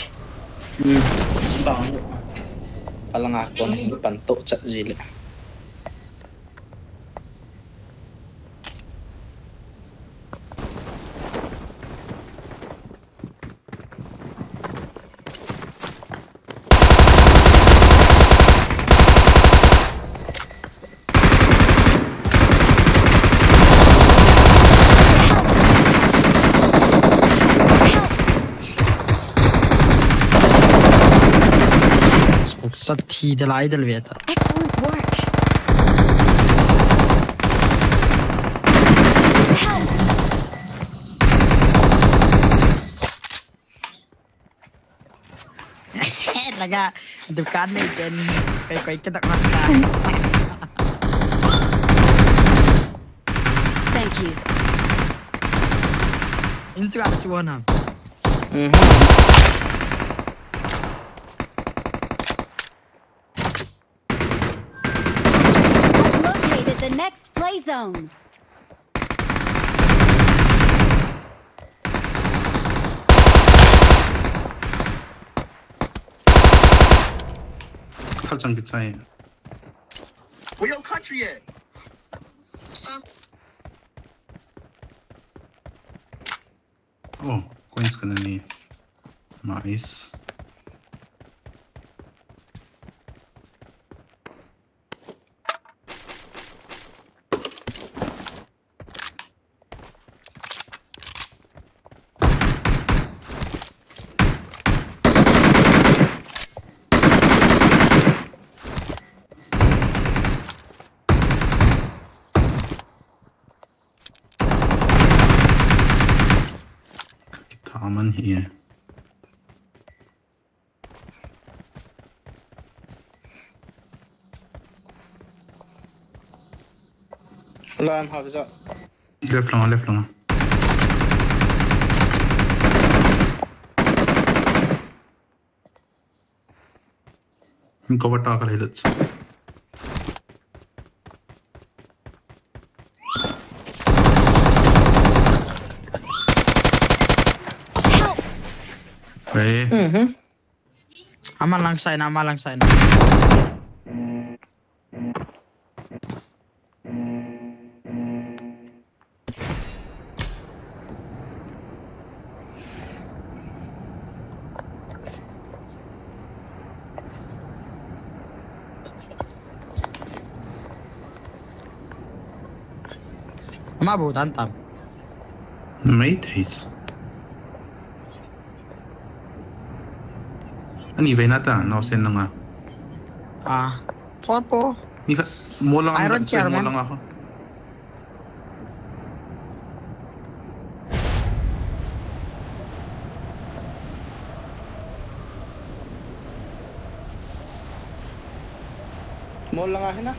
Bang palang ako ng pantok sa jili. Sa tid eller idel vet jag. Excellent work. Help. Laga dukan ni jen kay kita tak makan. Thank you. Ini juga ada cuan ha. Located the next play zone. 살짝 그 차이. Oh, coins ka na ni. Nice. Taman here. Lan har vi så. Left lang. Cover tackle helets. Hey. Aman lang sign. Mabutan tam. Matrix. Anyway nata, nausin na nga. Po. Mika, mo lang Iron chair, mo man. lang ako. Mo lang akin na.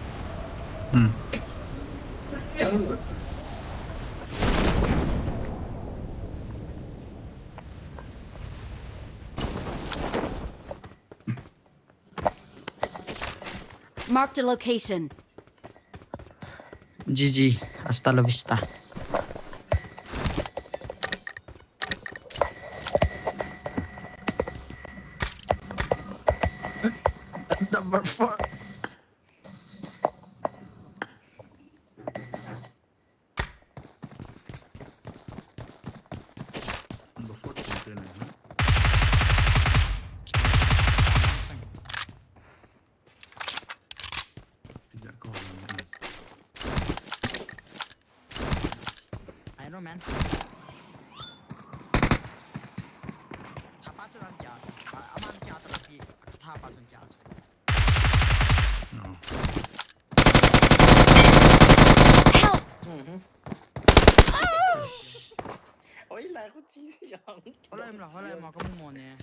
Marked a location. GG. Hasta la vista. Number 4. I know, man. Apa tu nanti aja. Aman kita lagi. Apa tu nanti aja. ko chi yang. Hola mo kamu mo ne.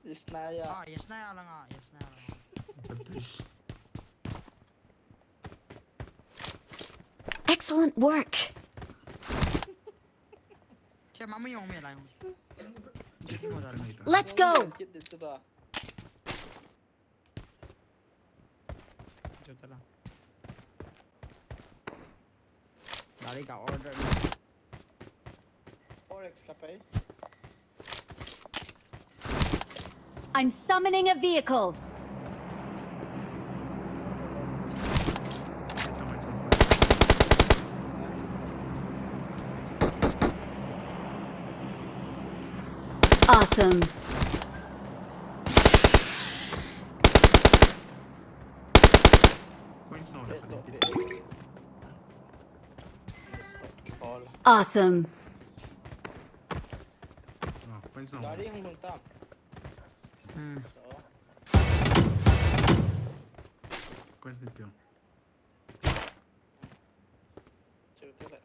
Isnaya. Yes na lang nga. Excellent work. Siya mama yung may lang. Let's go. Kit dito da. Jota lang. Dali ka order. Forex ka pa eh. I'm summoning a vehicle. Awesome. Awesome. Dari yang muntam. So. Points di più. Certo lah.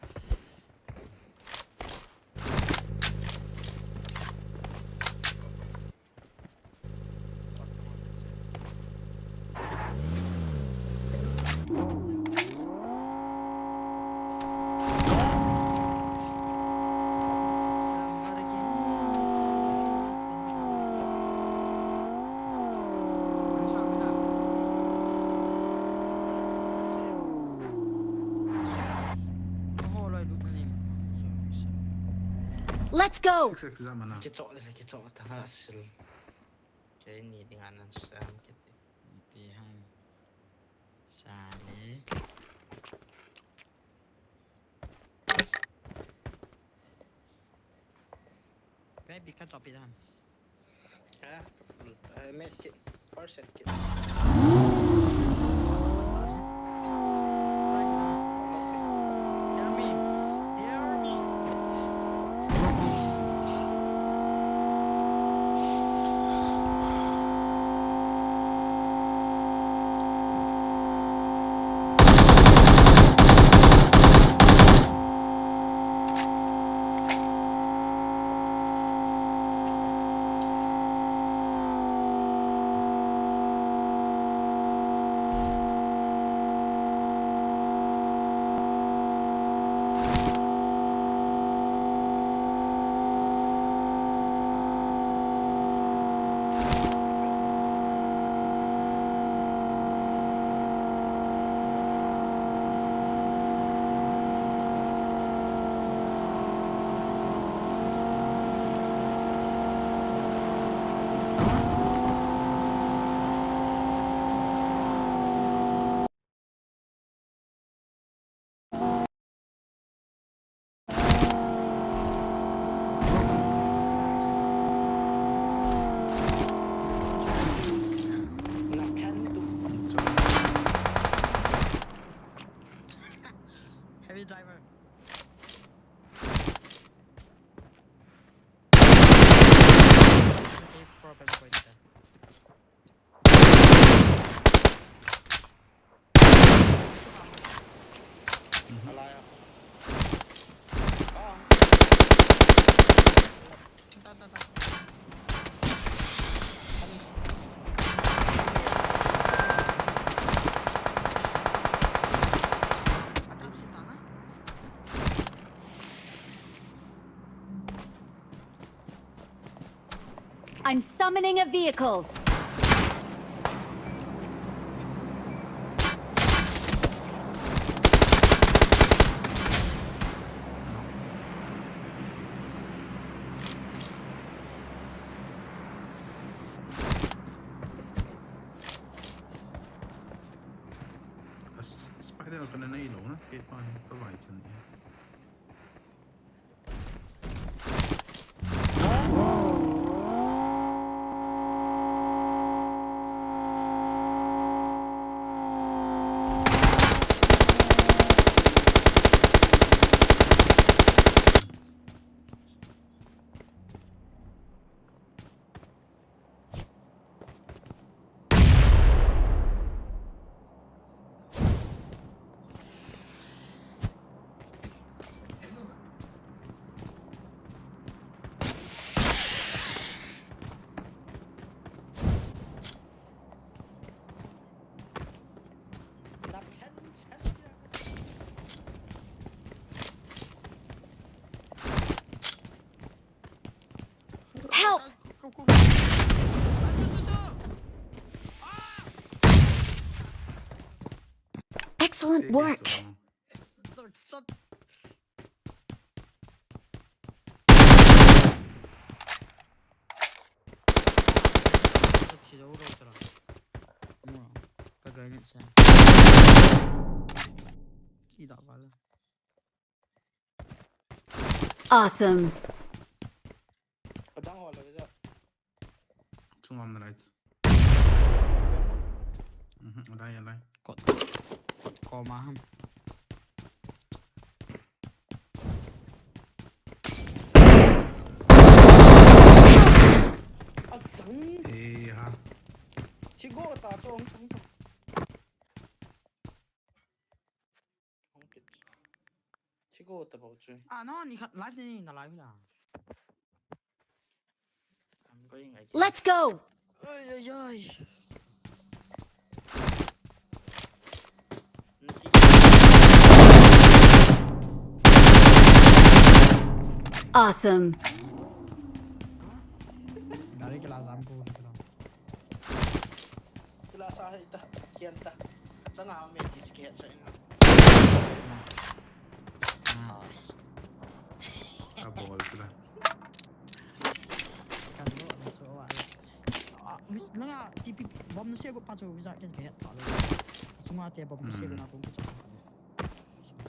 Let's go. Kita hasil. Kayak ini dengan sam kita. Pihan. Sali. Baby kan top pihan. Ya, med kit. First set kit. Heavy driver. Okay, problem point there. Alaya. I'm summoning a vehicle. Spider kan den ilåna. Det är fan på vajsen. Help! Excellent work. Awesome. Padang wala bisa. Trung âm này. Ở đây ở đây. Cột cò mà không. Ê ha. Chigo ta chong chong. Chigo ta bảo chơi. À nó đi live đi, nó live là. Let's go. Ơi ơi ơi. Awesome. Dari kelas lampu gitu loh. Kelas saya ita kian ta. Sana ame di kian saya. Kabol sudah. Kan lo masuk awal. Wis nggak tipi bom nasi aku pacu bisa kan kayak tak lo. Cuma tiap bom nasi aku nak pun kecil.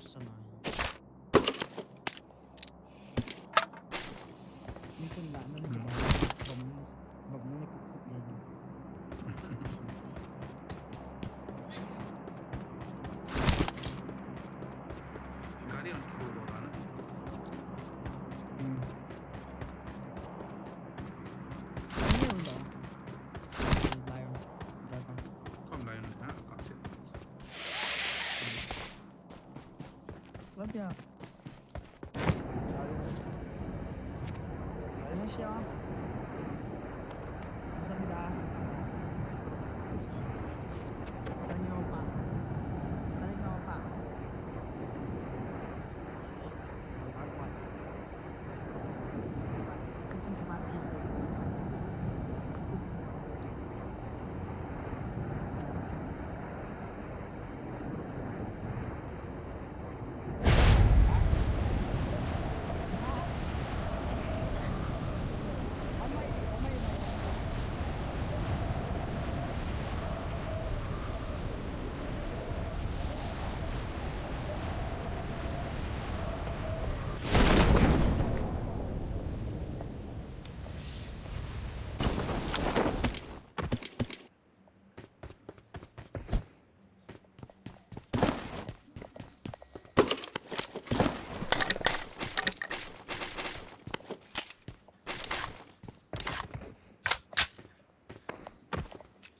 Sana. Mungkin nggak nanti kita bom ini cukup ya ini. Gari on cool orang. Ini udah. Lion, dragon. Kom lain. Ah, kanske. Berapa ya? Dari siapa? Masa kita? Sering apa? Sering apa? Kucing semati.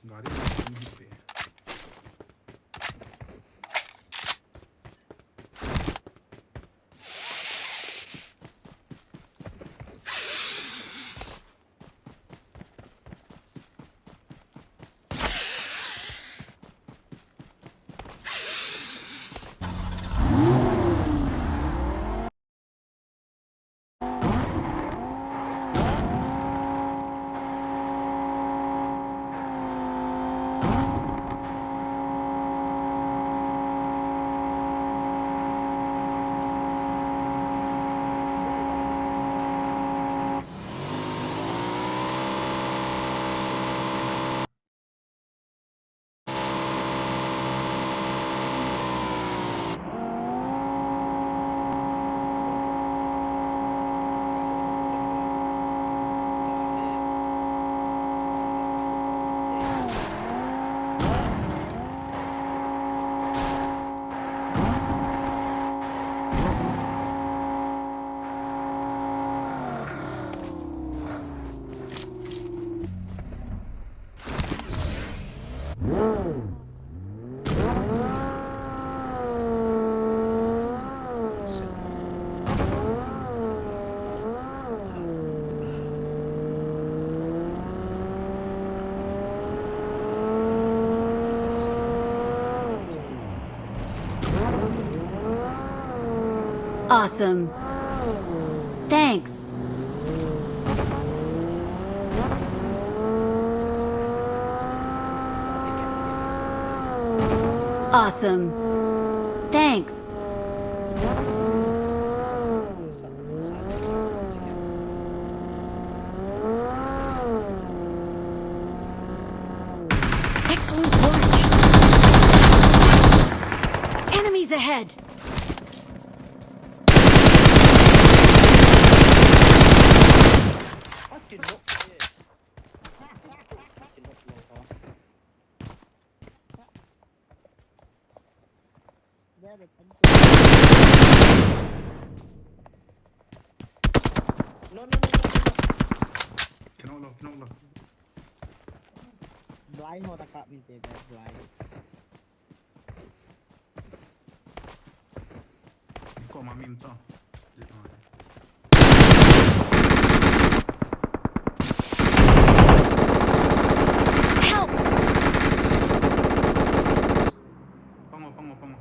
Gari on hippe. Awesome. Thanks. Awesome. Thanks. Excellent work. Enemies ahead. No. Knock. Blind ho taka minte blind. Komma min ta. Help! Pango. Kami.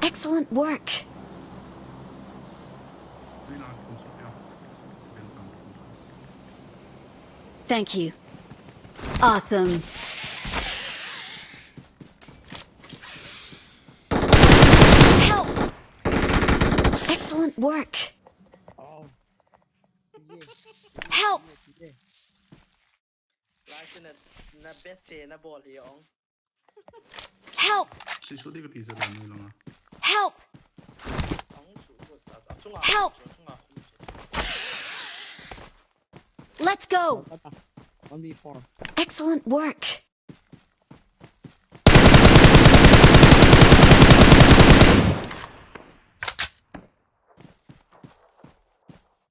Excellent work. Thank you. Awesome. Help! Excellent work. Oh. Help! Na bete na ball hiong. Help! Sisu di ka tisa lang lang. Help! Help! Let's go! 1v4. Excellent work.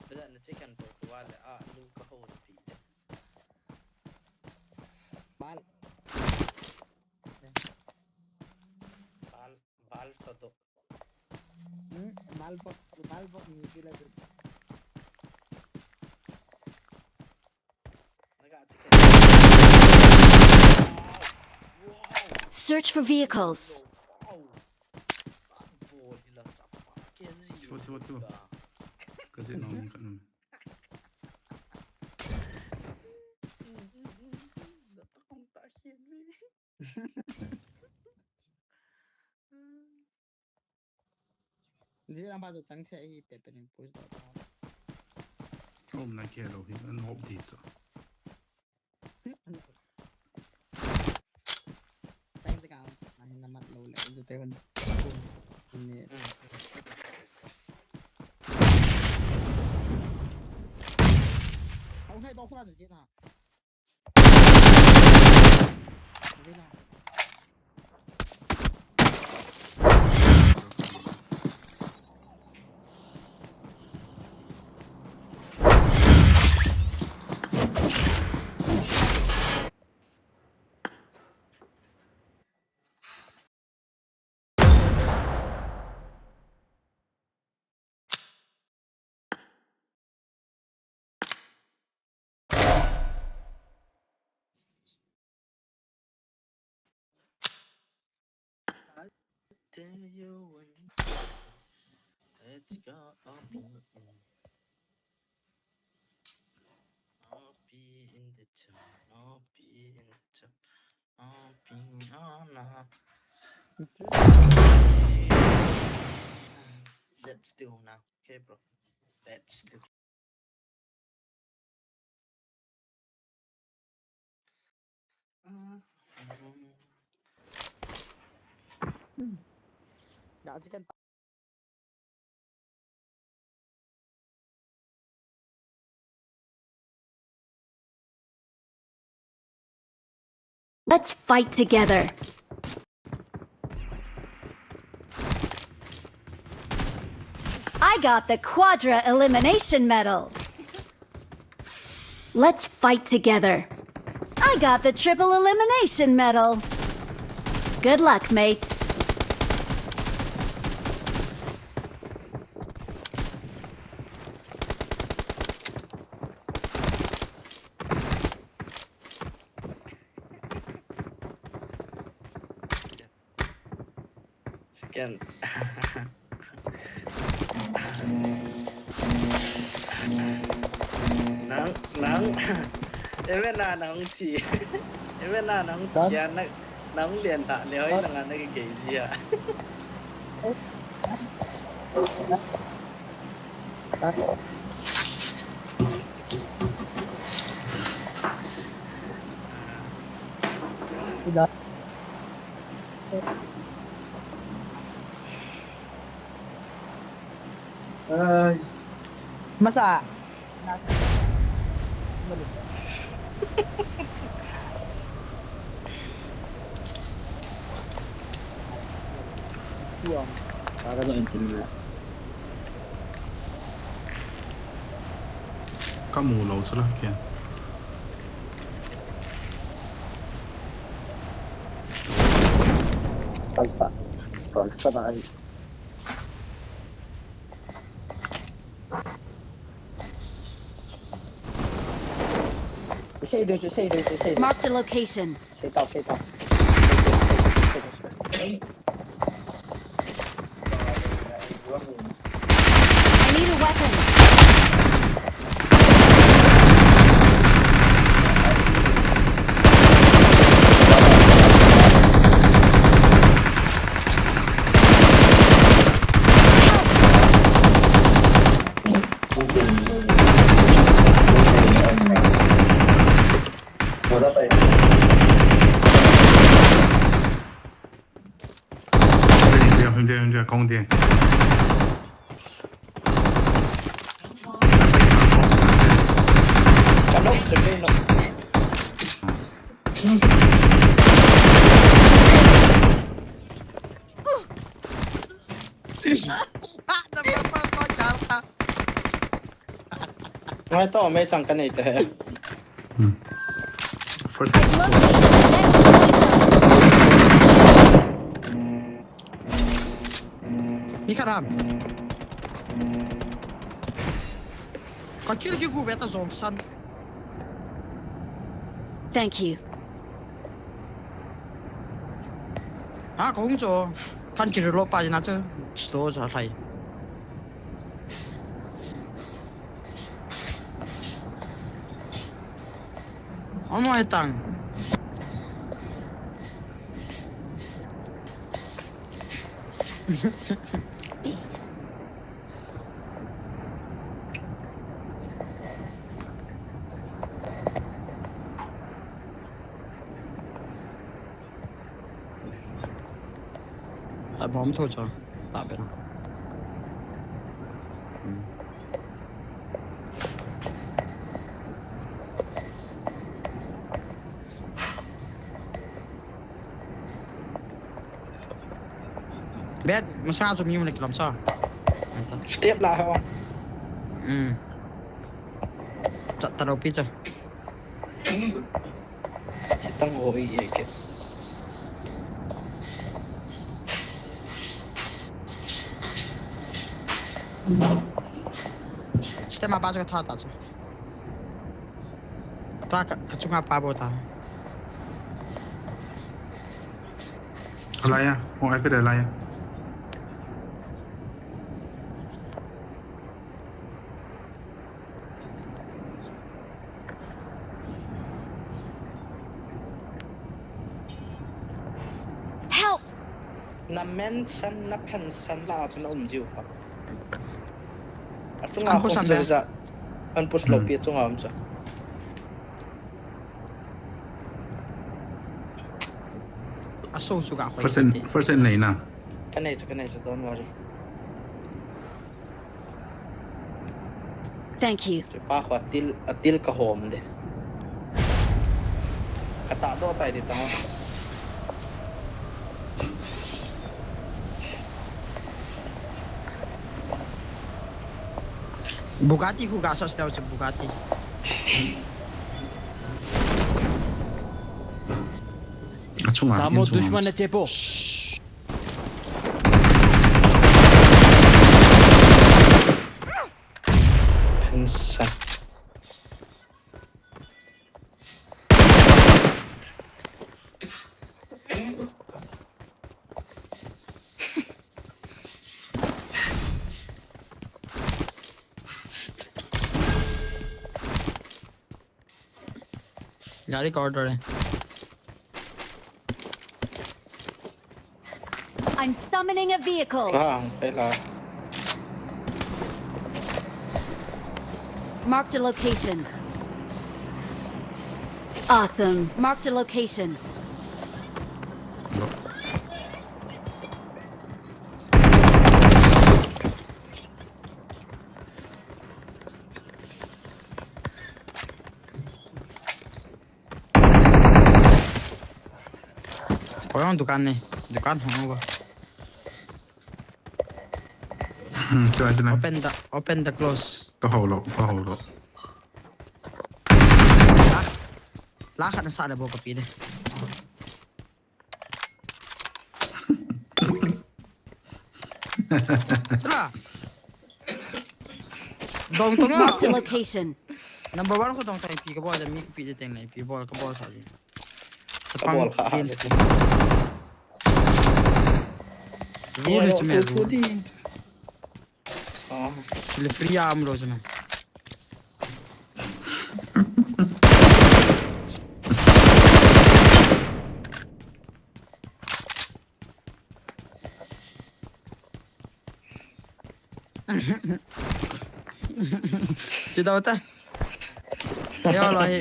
بدأنا chicken to wala lu ka ho ti. Bal. Bal to to. Malbok ni pila dun. Search for vehicles. Tiba. Kasi nang kanun. Hindi lang ba chang se hi pepe ni push da. Om na kero hi en hopp dit så. Thanks ka. Ani namat low le. Ito tayo. Ini. Không thấy đâu khoan gì nào. Đi nào. Tell you when let's go I'll be in the town. I'll be on Let's do now. Okay, bro. Let's do. Đã sih kan. Let's fight together. I got the Quadra Elimination Medal. Let's fight together. I got the Triple Elimination Medal. Good luck, mates. กันนังเอเวน่านังจีเอเวน่านังจีนังเรียนตะเลี้ยวให้นังนั่นก็เกย์จีอ่ะMasa? Buang. Para sa engine. Kamulaw sa lakyan. Palpa. Palsa na ay. Shade. Marked a location. Shade out. I need a weapon. Hindi, công điện. Cả nóc từ bên nóc. Ngay to mấy thằng cái này thế. First. Mikaram. Có chưa cái gu ta dùng sân. Thank you. À cũng cho. Thanh kỳ lô ba na chứ. Store cho thầy. Ông nói tăng. Tại bóng thôi cho tại bên biết mà sao dùng như này làm sao Tiếp lại không? chặt tao đâu biết chưa Tăng ngồi vậy kìa. Sistema básica tá tá. Tá, kacunga pa bota. Lại à? Không ai biết để lại à? Help! Nằm men sân nắp hẳn sân là cho nó dịu không? Chúng ta không chơi ra. Anh push lobby chúng ta không chơi. Aso suka khoi. First in này nào. Cái này don't worry. Thank you. Chứ ba khoa til cả home đi. Cả tạ đô tay đi tao. Bugatti ku gasas daw sa Bugatti. Samo दुश्मन है चेपो Pensa. गाड़ी का order है I'm summoning a vehicle. ไปละ Marked a location. Awesome. Marked a location. कोई दुकान नहीं दुकान होगा चला open the close ก็เขาหลอก lá khát nó xả được bộ copy đây Chला dong tong Marked a location. number 1 ko dong tong pi ka ball mi pi de teng này pi ball ka ball sa ji กระบอกขา ये लो चमेดีอ๋อ le free am lo chame chị đâu ta heo là hệ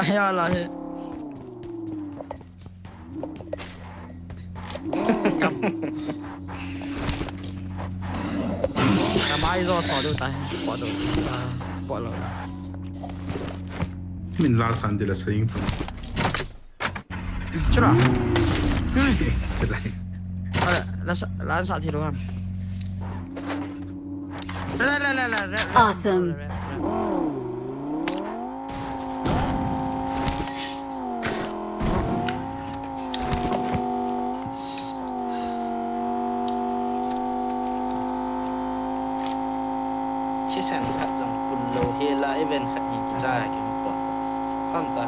heo là hệ cả máy do thỏ đâu ta bỏ đâu bỏ rồi มินลาสันเดลสยิงฟัง chưa rồi จะไร là sao thì đúng không Awesome. Chiếc xe khát rằng cùng lầu hê la event khát nhìn cái ra cái một bọn không ta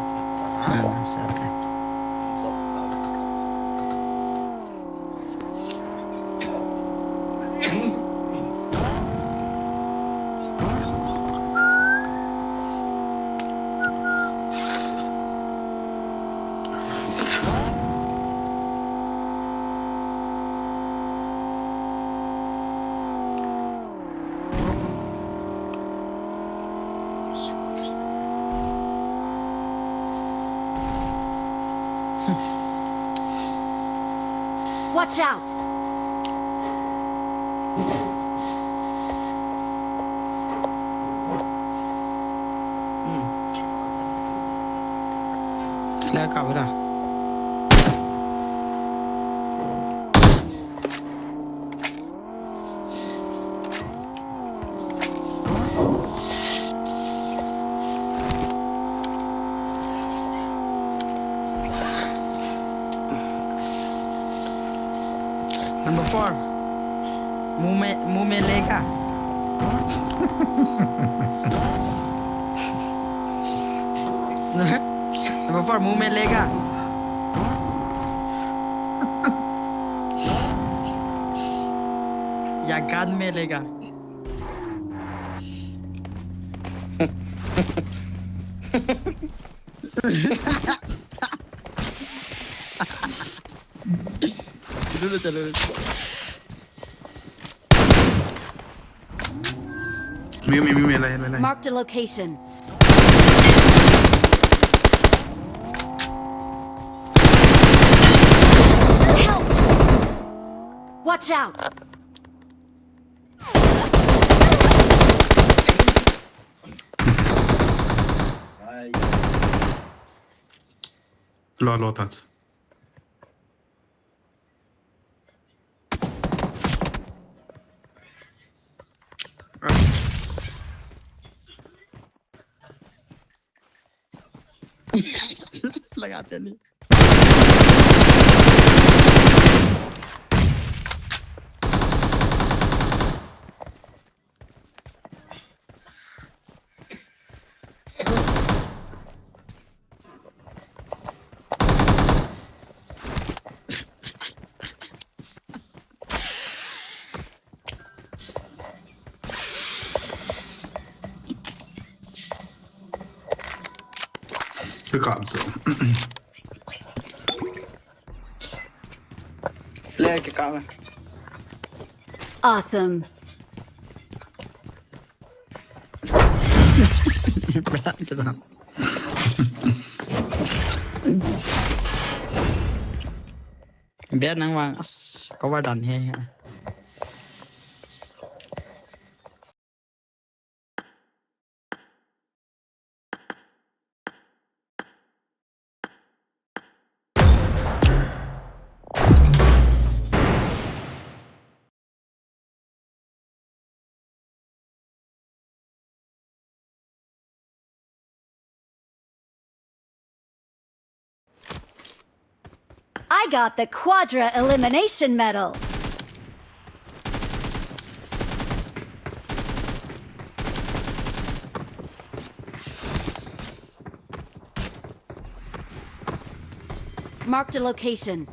Watch out. flag out đó number 4 mume lega number 4 mume lega या गान में लेगा चलोมีอะไร Marked a location. Help! Watch out. รอตัด लगाते नहीं Pecazzo. Flare che came. Awesome. Biết năng vàng có vài đòn hay hả? I got the Quadra Elimination Medal. Marked a location.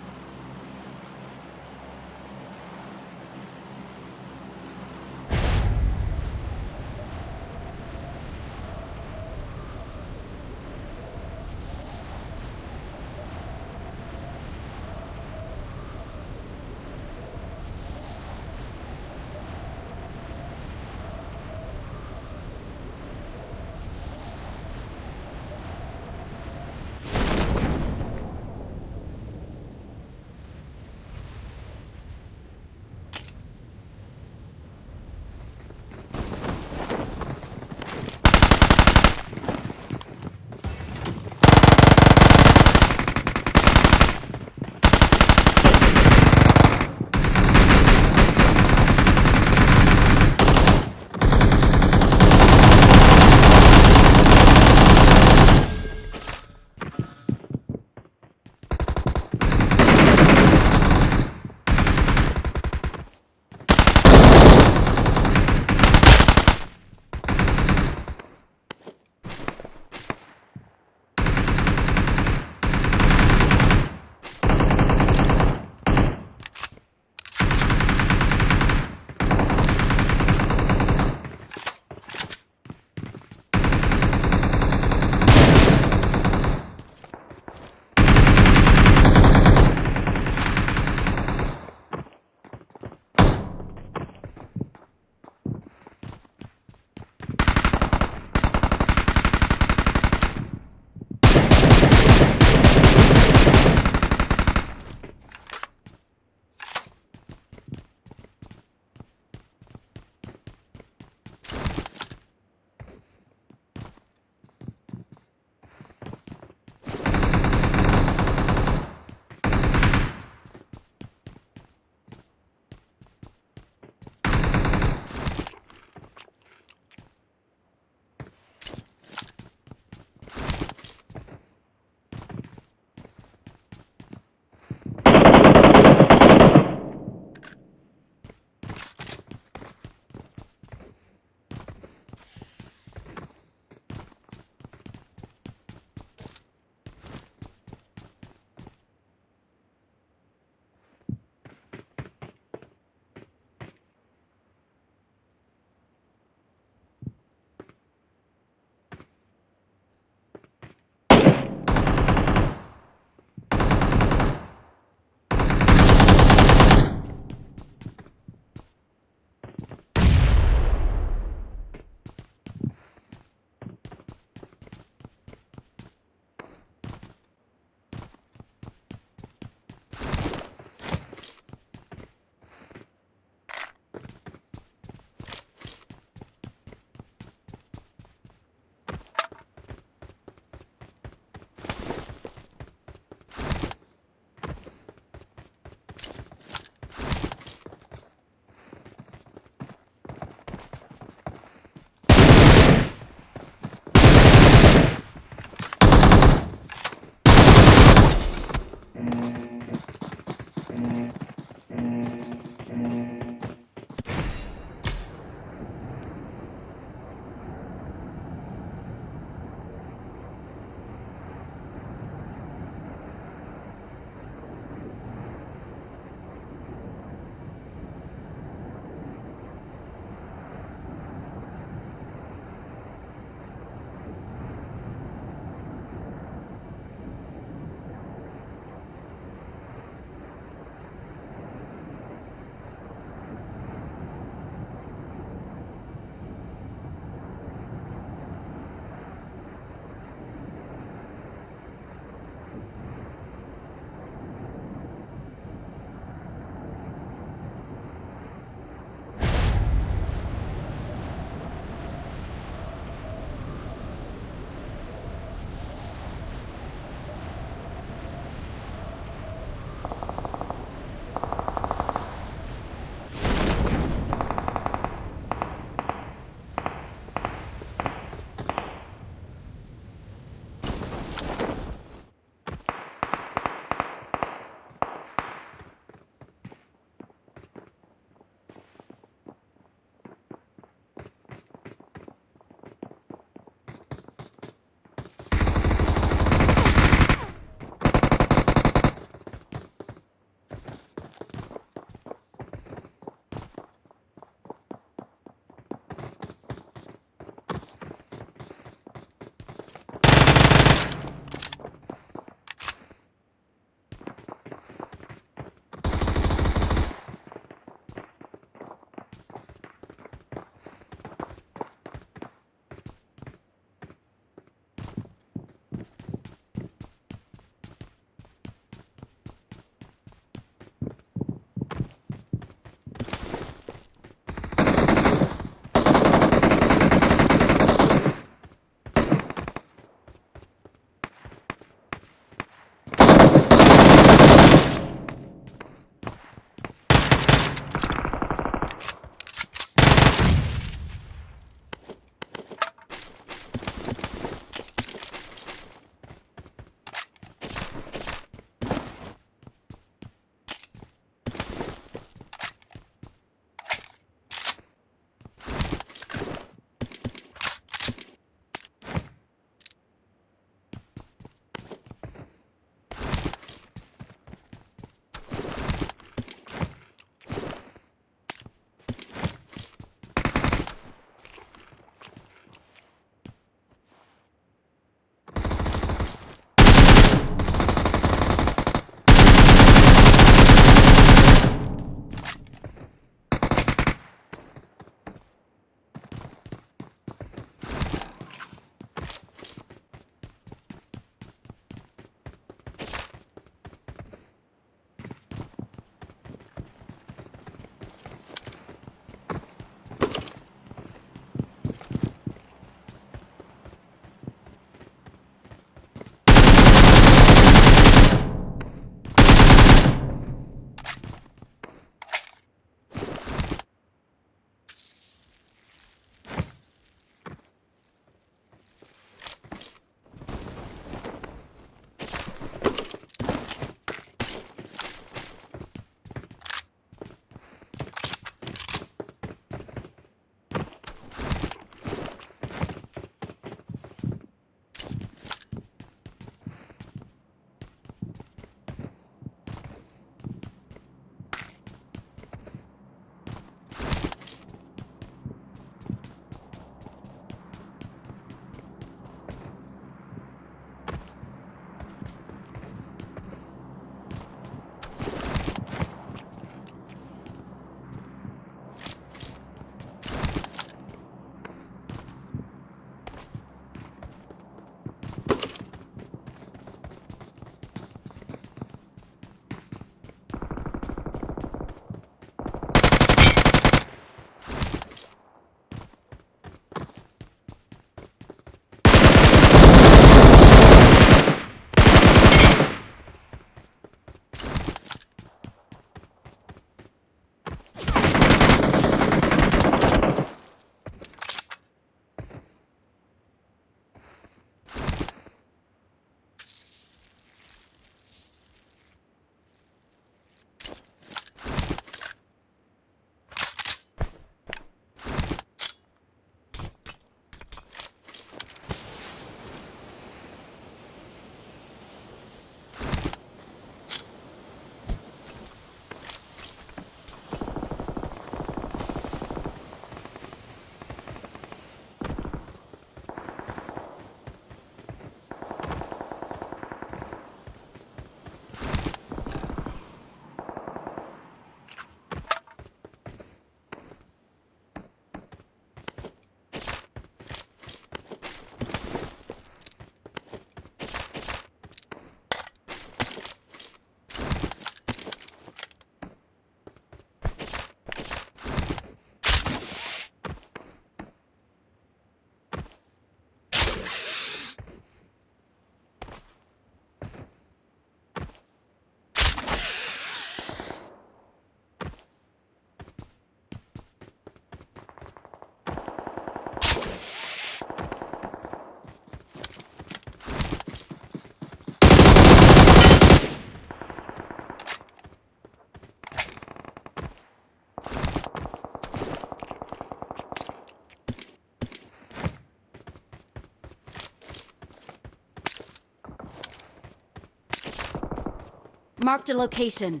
Marked a location.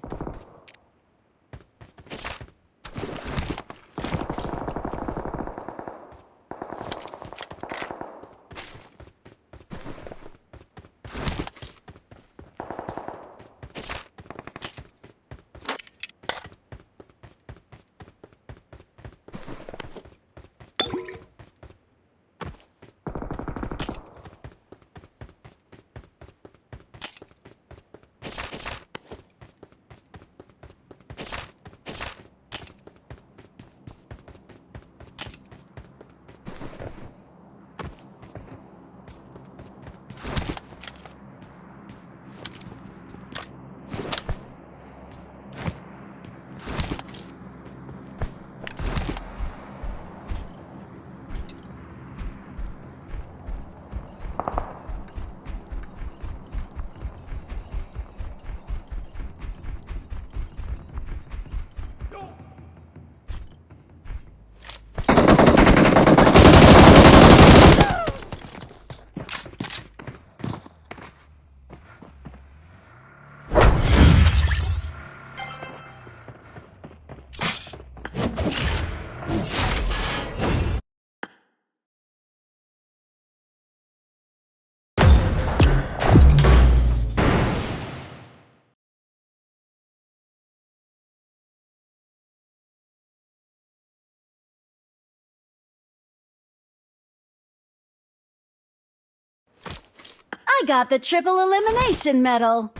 I got the triple elimination medal.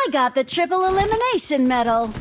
I got the triple elimination medal.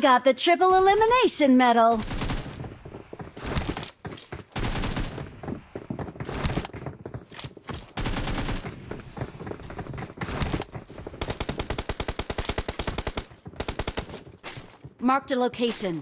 got the triple elimination medal. Marked a location.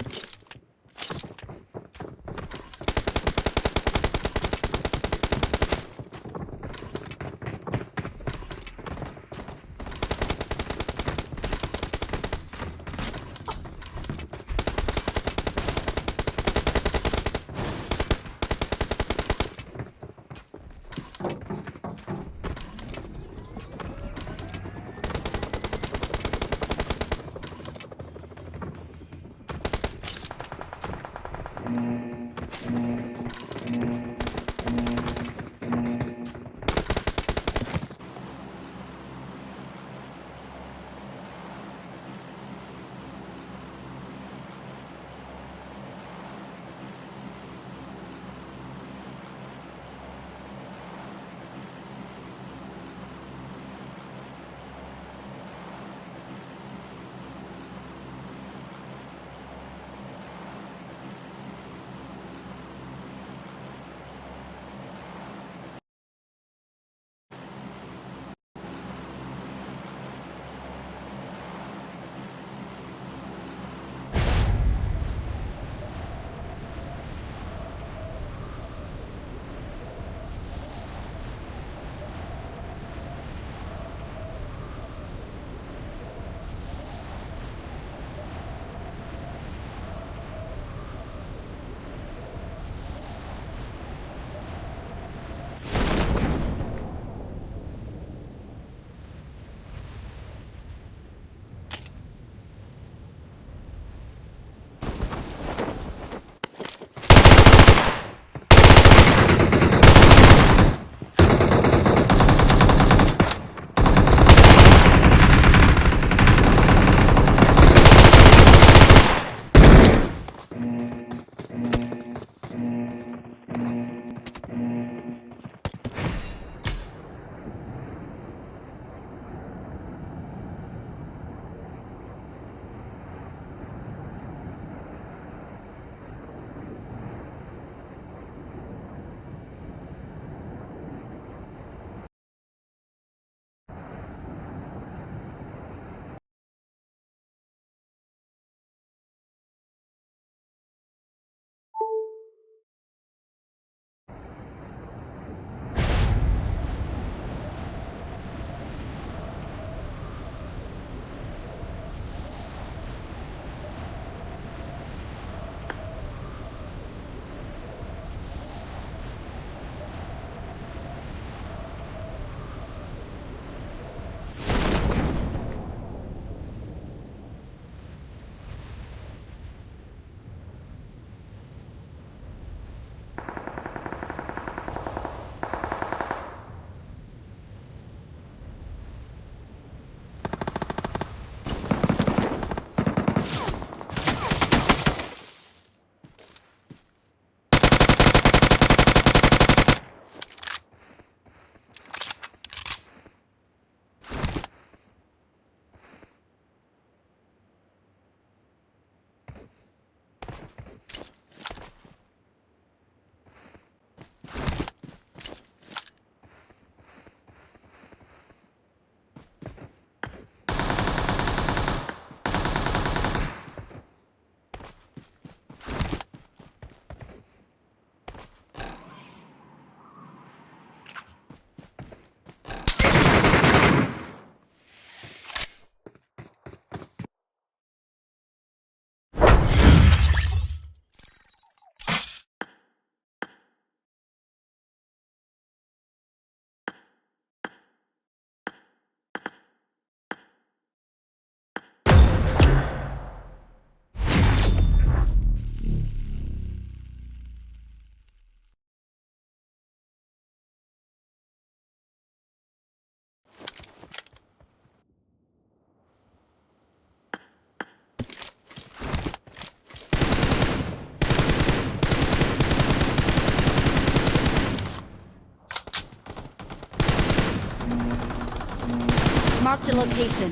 Marked a location.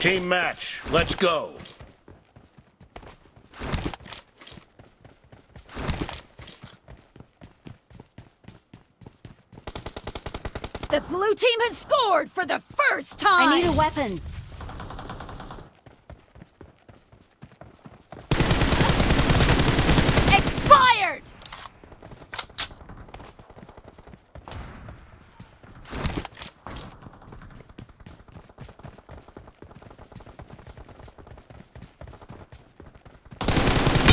Team match. Let's go. The blue team has scored for the first time! I need a weapon. Expired!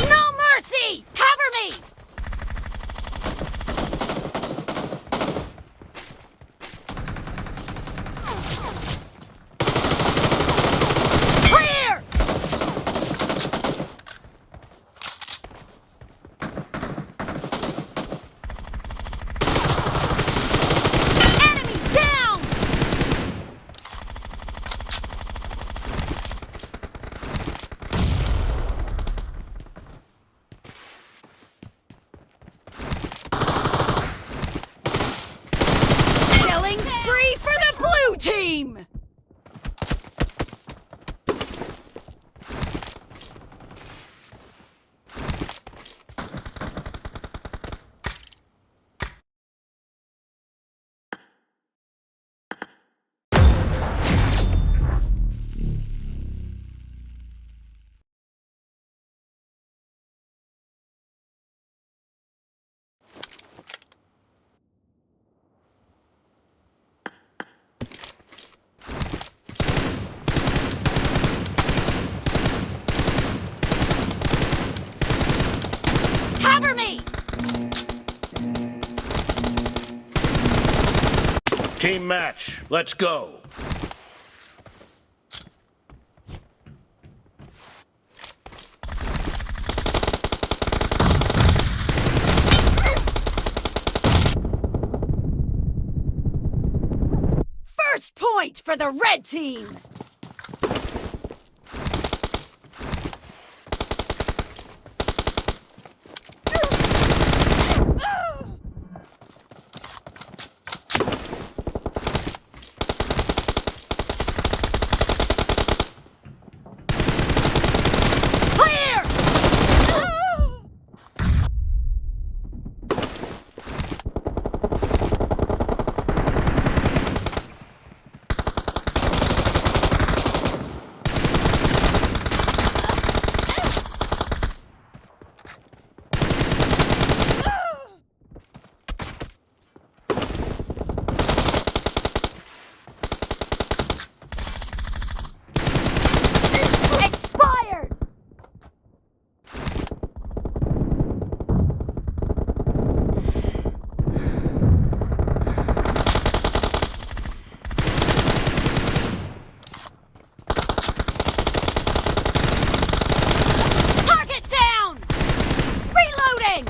No mercy! Cover me! Clear! Enemy down! Killing spree for the blue team! Cover me! Team match. Let's go. First point for the red team! Clear! Expired! Target down! Reloading!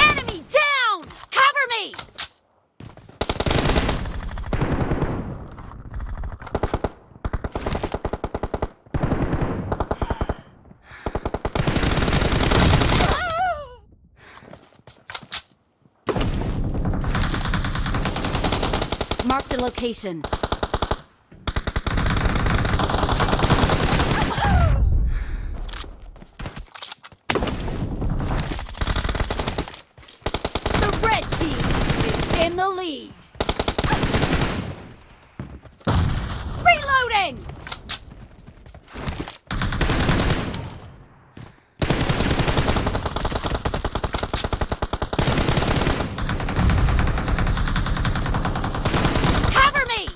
Enemy down! Cover me! Mark the location. The red team is in the lead. Reloading! Cover me!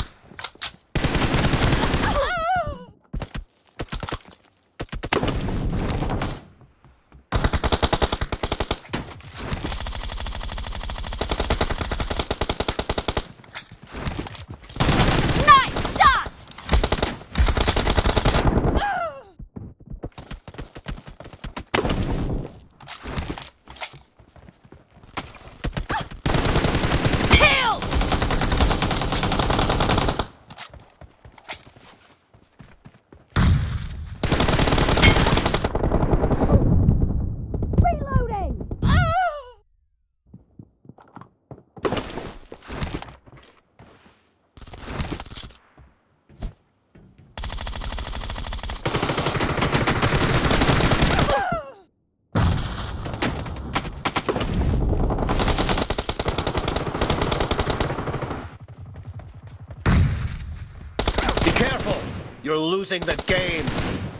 losing the game.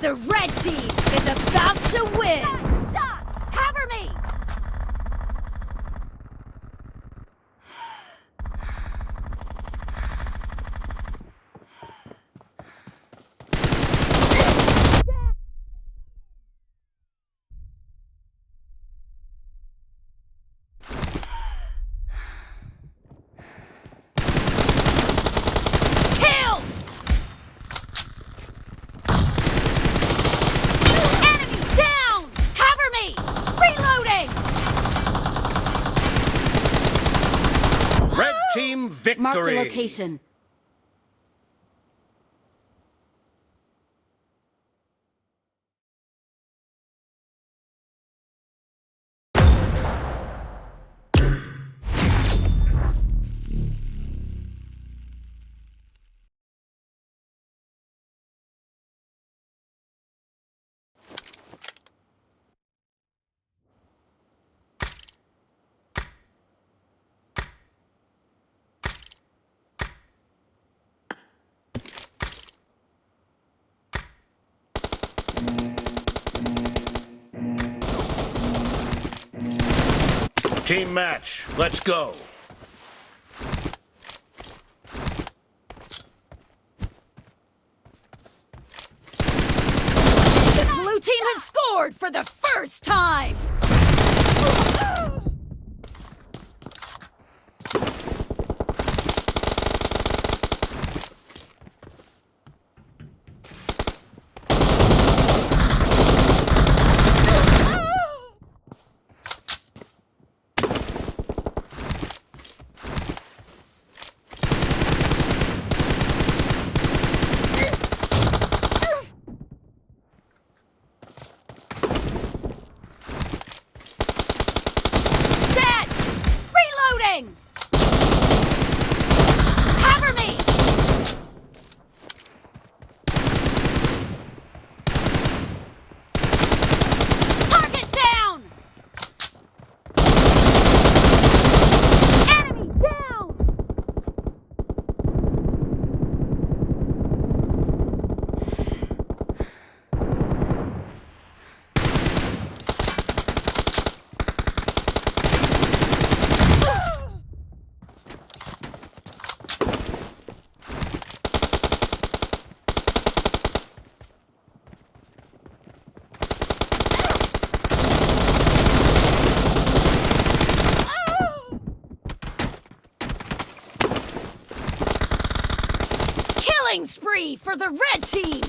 The red team is about to win. Shot! Cover me! Team victory. Mark the location. Team match. Let's go. The blue team has scored for the first time. Cover me! Target down! Enemy down! Killing spree for the red team!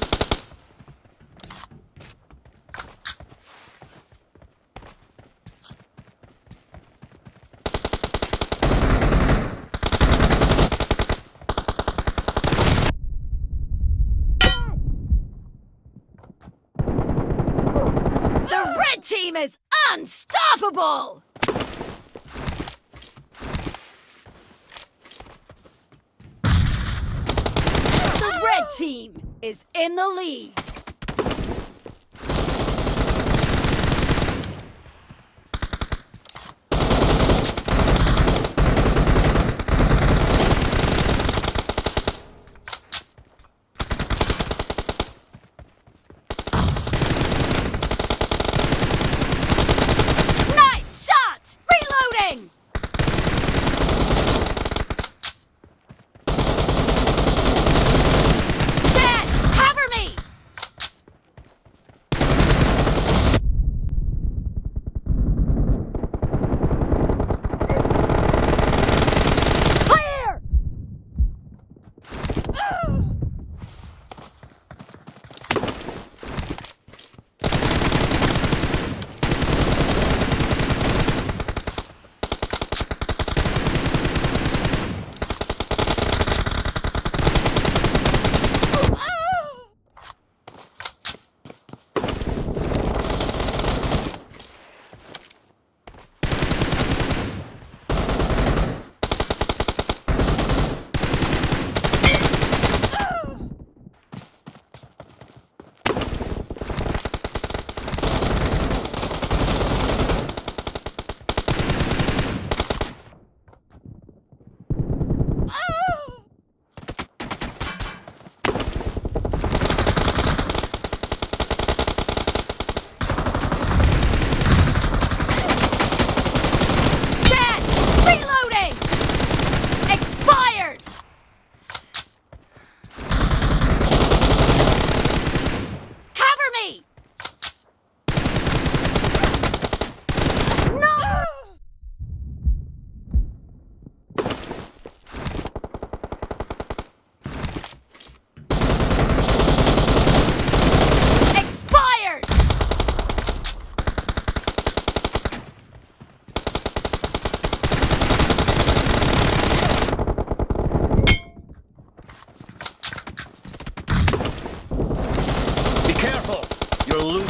The red team is unstoppable! The red team is in the lead. Nice shot! Reloading!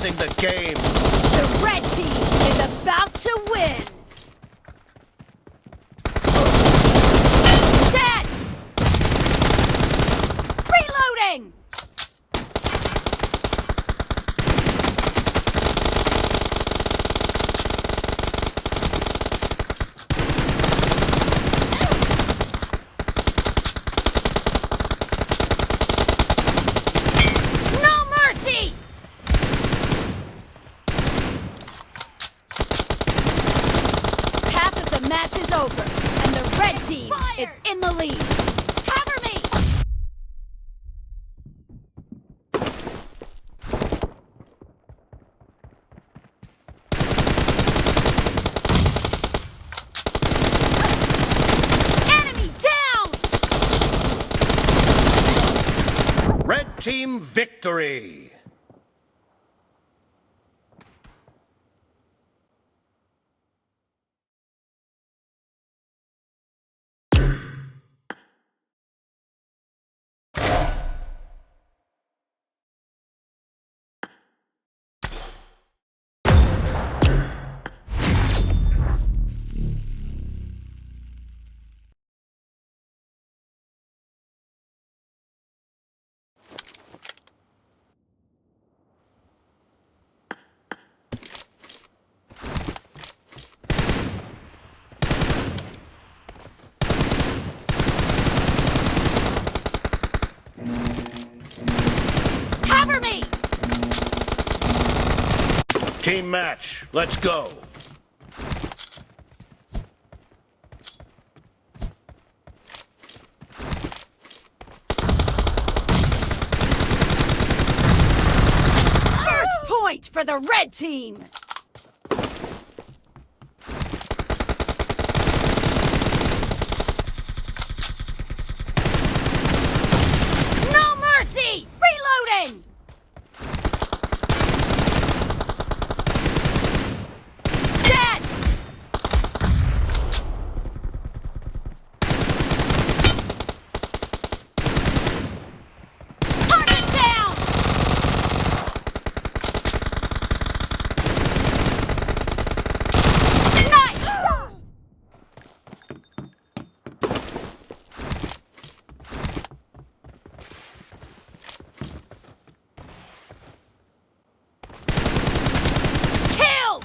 Commencing the game. The red team is about to win. Dead! Reloading! No mercy! Half of the match is over, and the red team is in the lead. Cover me! Enemy down! Red team victory. Cover me! Team match. Let's go. First point for the red team! No mercy! Reloading! Dead! Target down! Nice! Killed!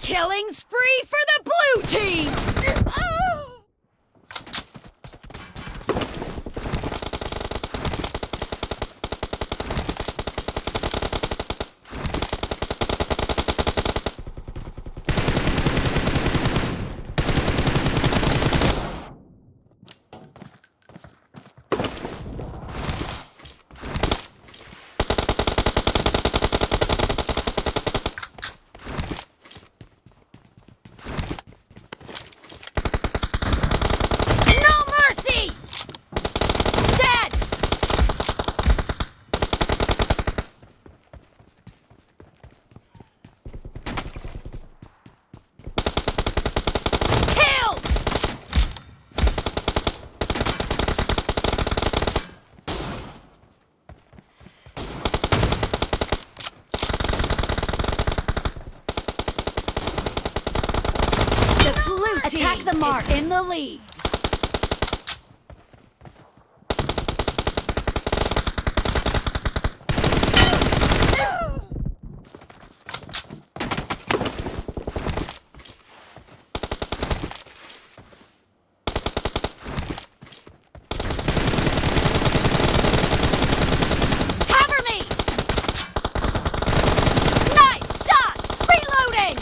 Killing spree for the blue team! No mercy! Dead! Killed! The blue team attack the mark is in the lead. Cover me! Nice shot! Reloading!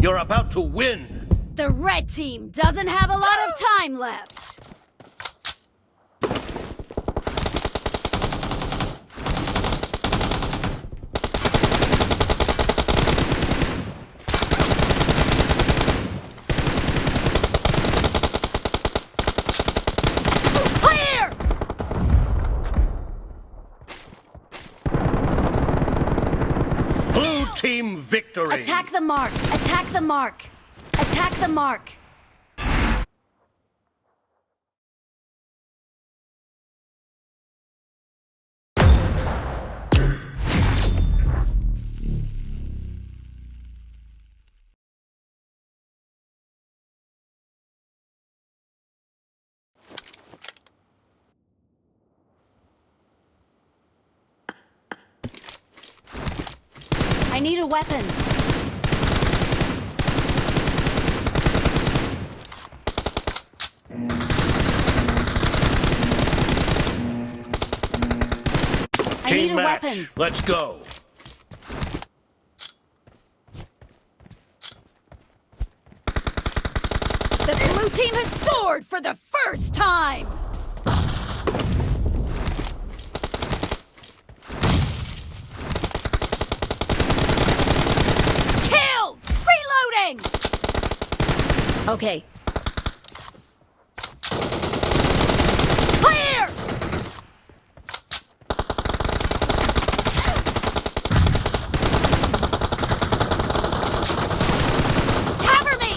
You're about to win. The red team doesn't have a lot of time left. Clear! Blue team victory. Attack the mark! Attack the mark! Attack the mark! I need a weapon. I need Team a match. weapon. Let's go. The blue team has scored for the first time! Killed! Reloading! Okay. Clear! Cover me!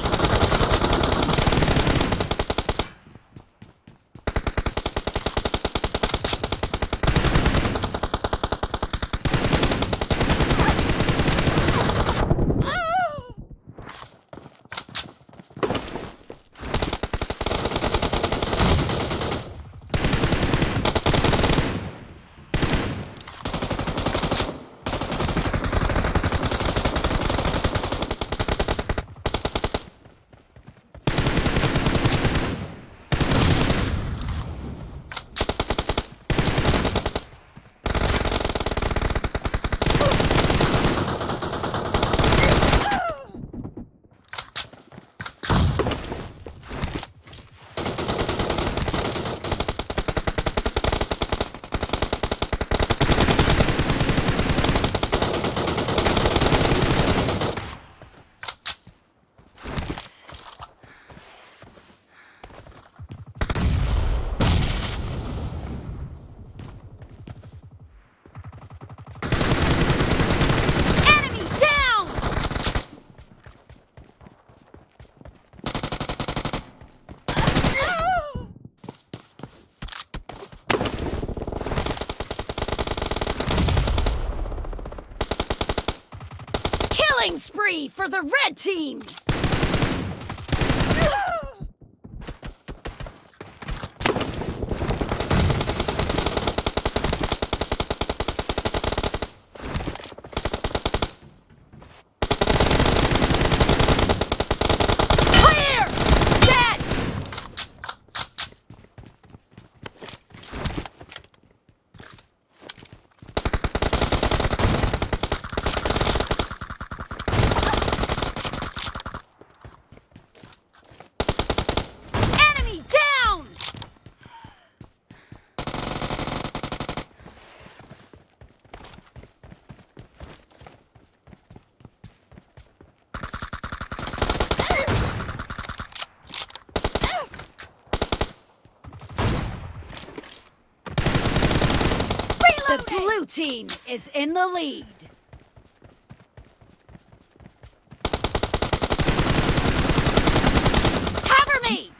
Enemy down! Killing spree for the red team! Clear! Dead! Enemy down! The blue team is in the lead. Cover me!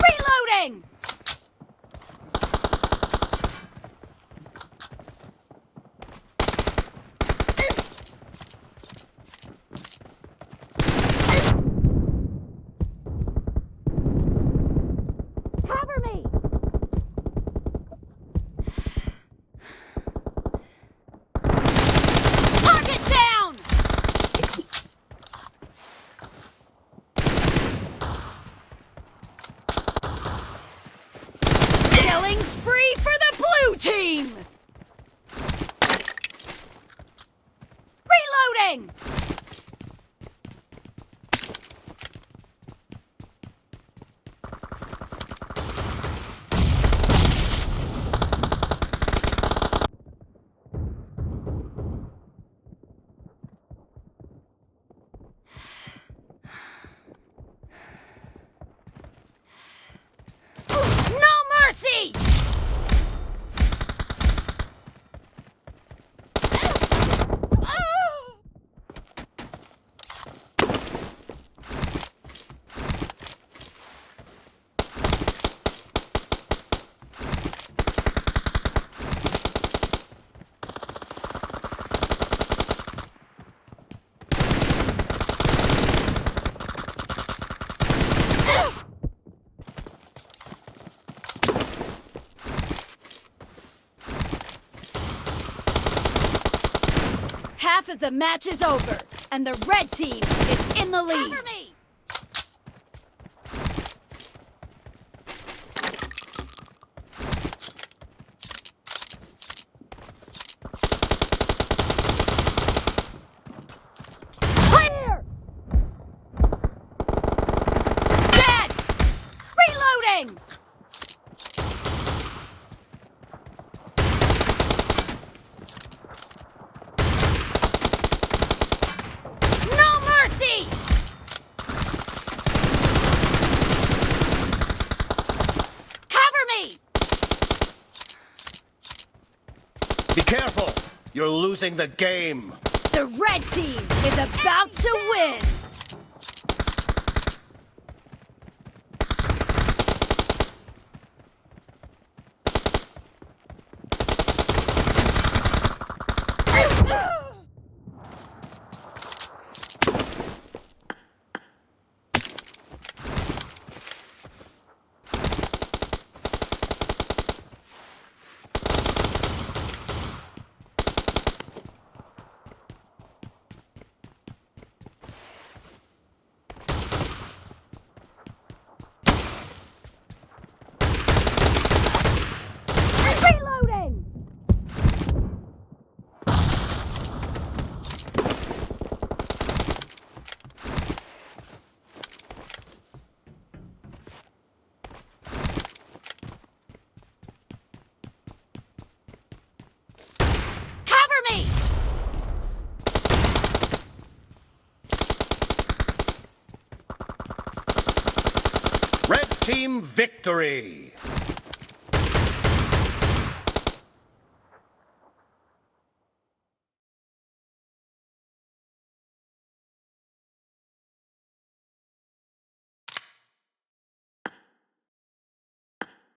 Reloading! Half of the match is over, and the red team is in the lead. Cover me! Clear! Dead! Reloading! No mercy! Cover me! Be careful! You're losing the game! The red team is about to win! Reloading! Cover me! Red team victory!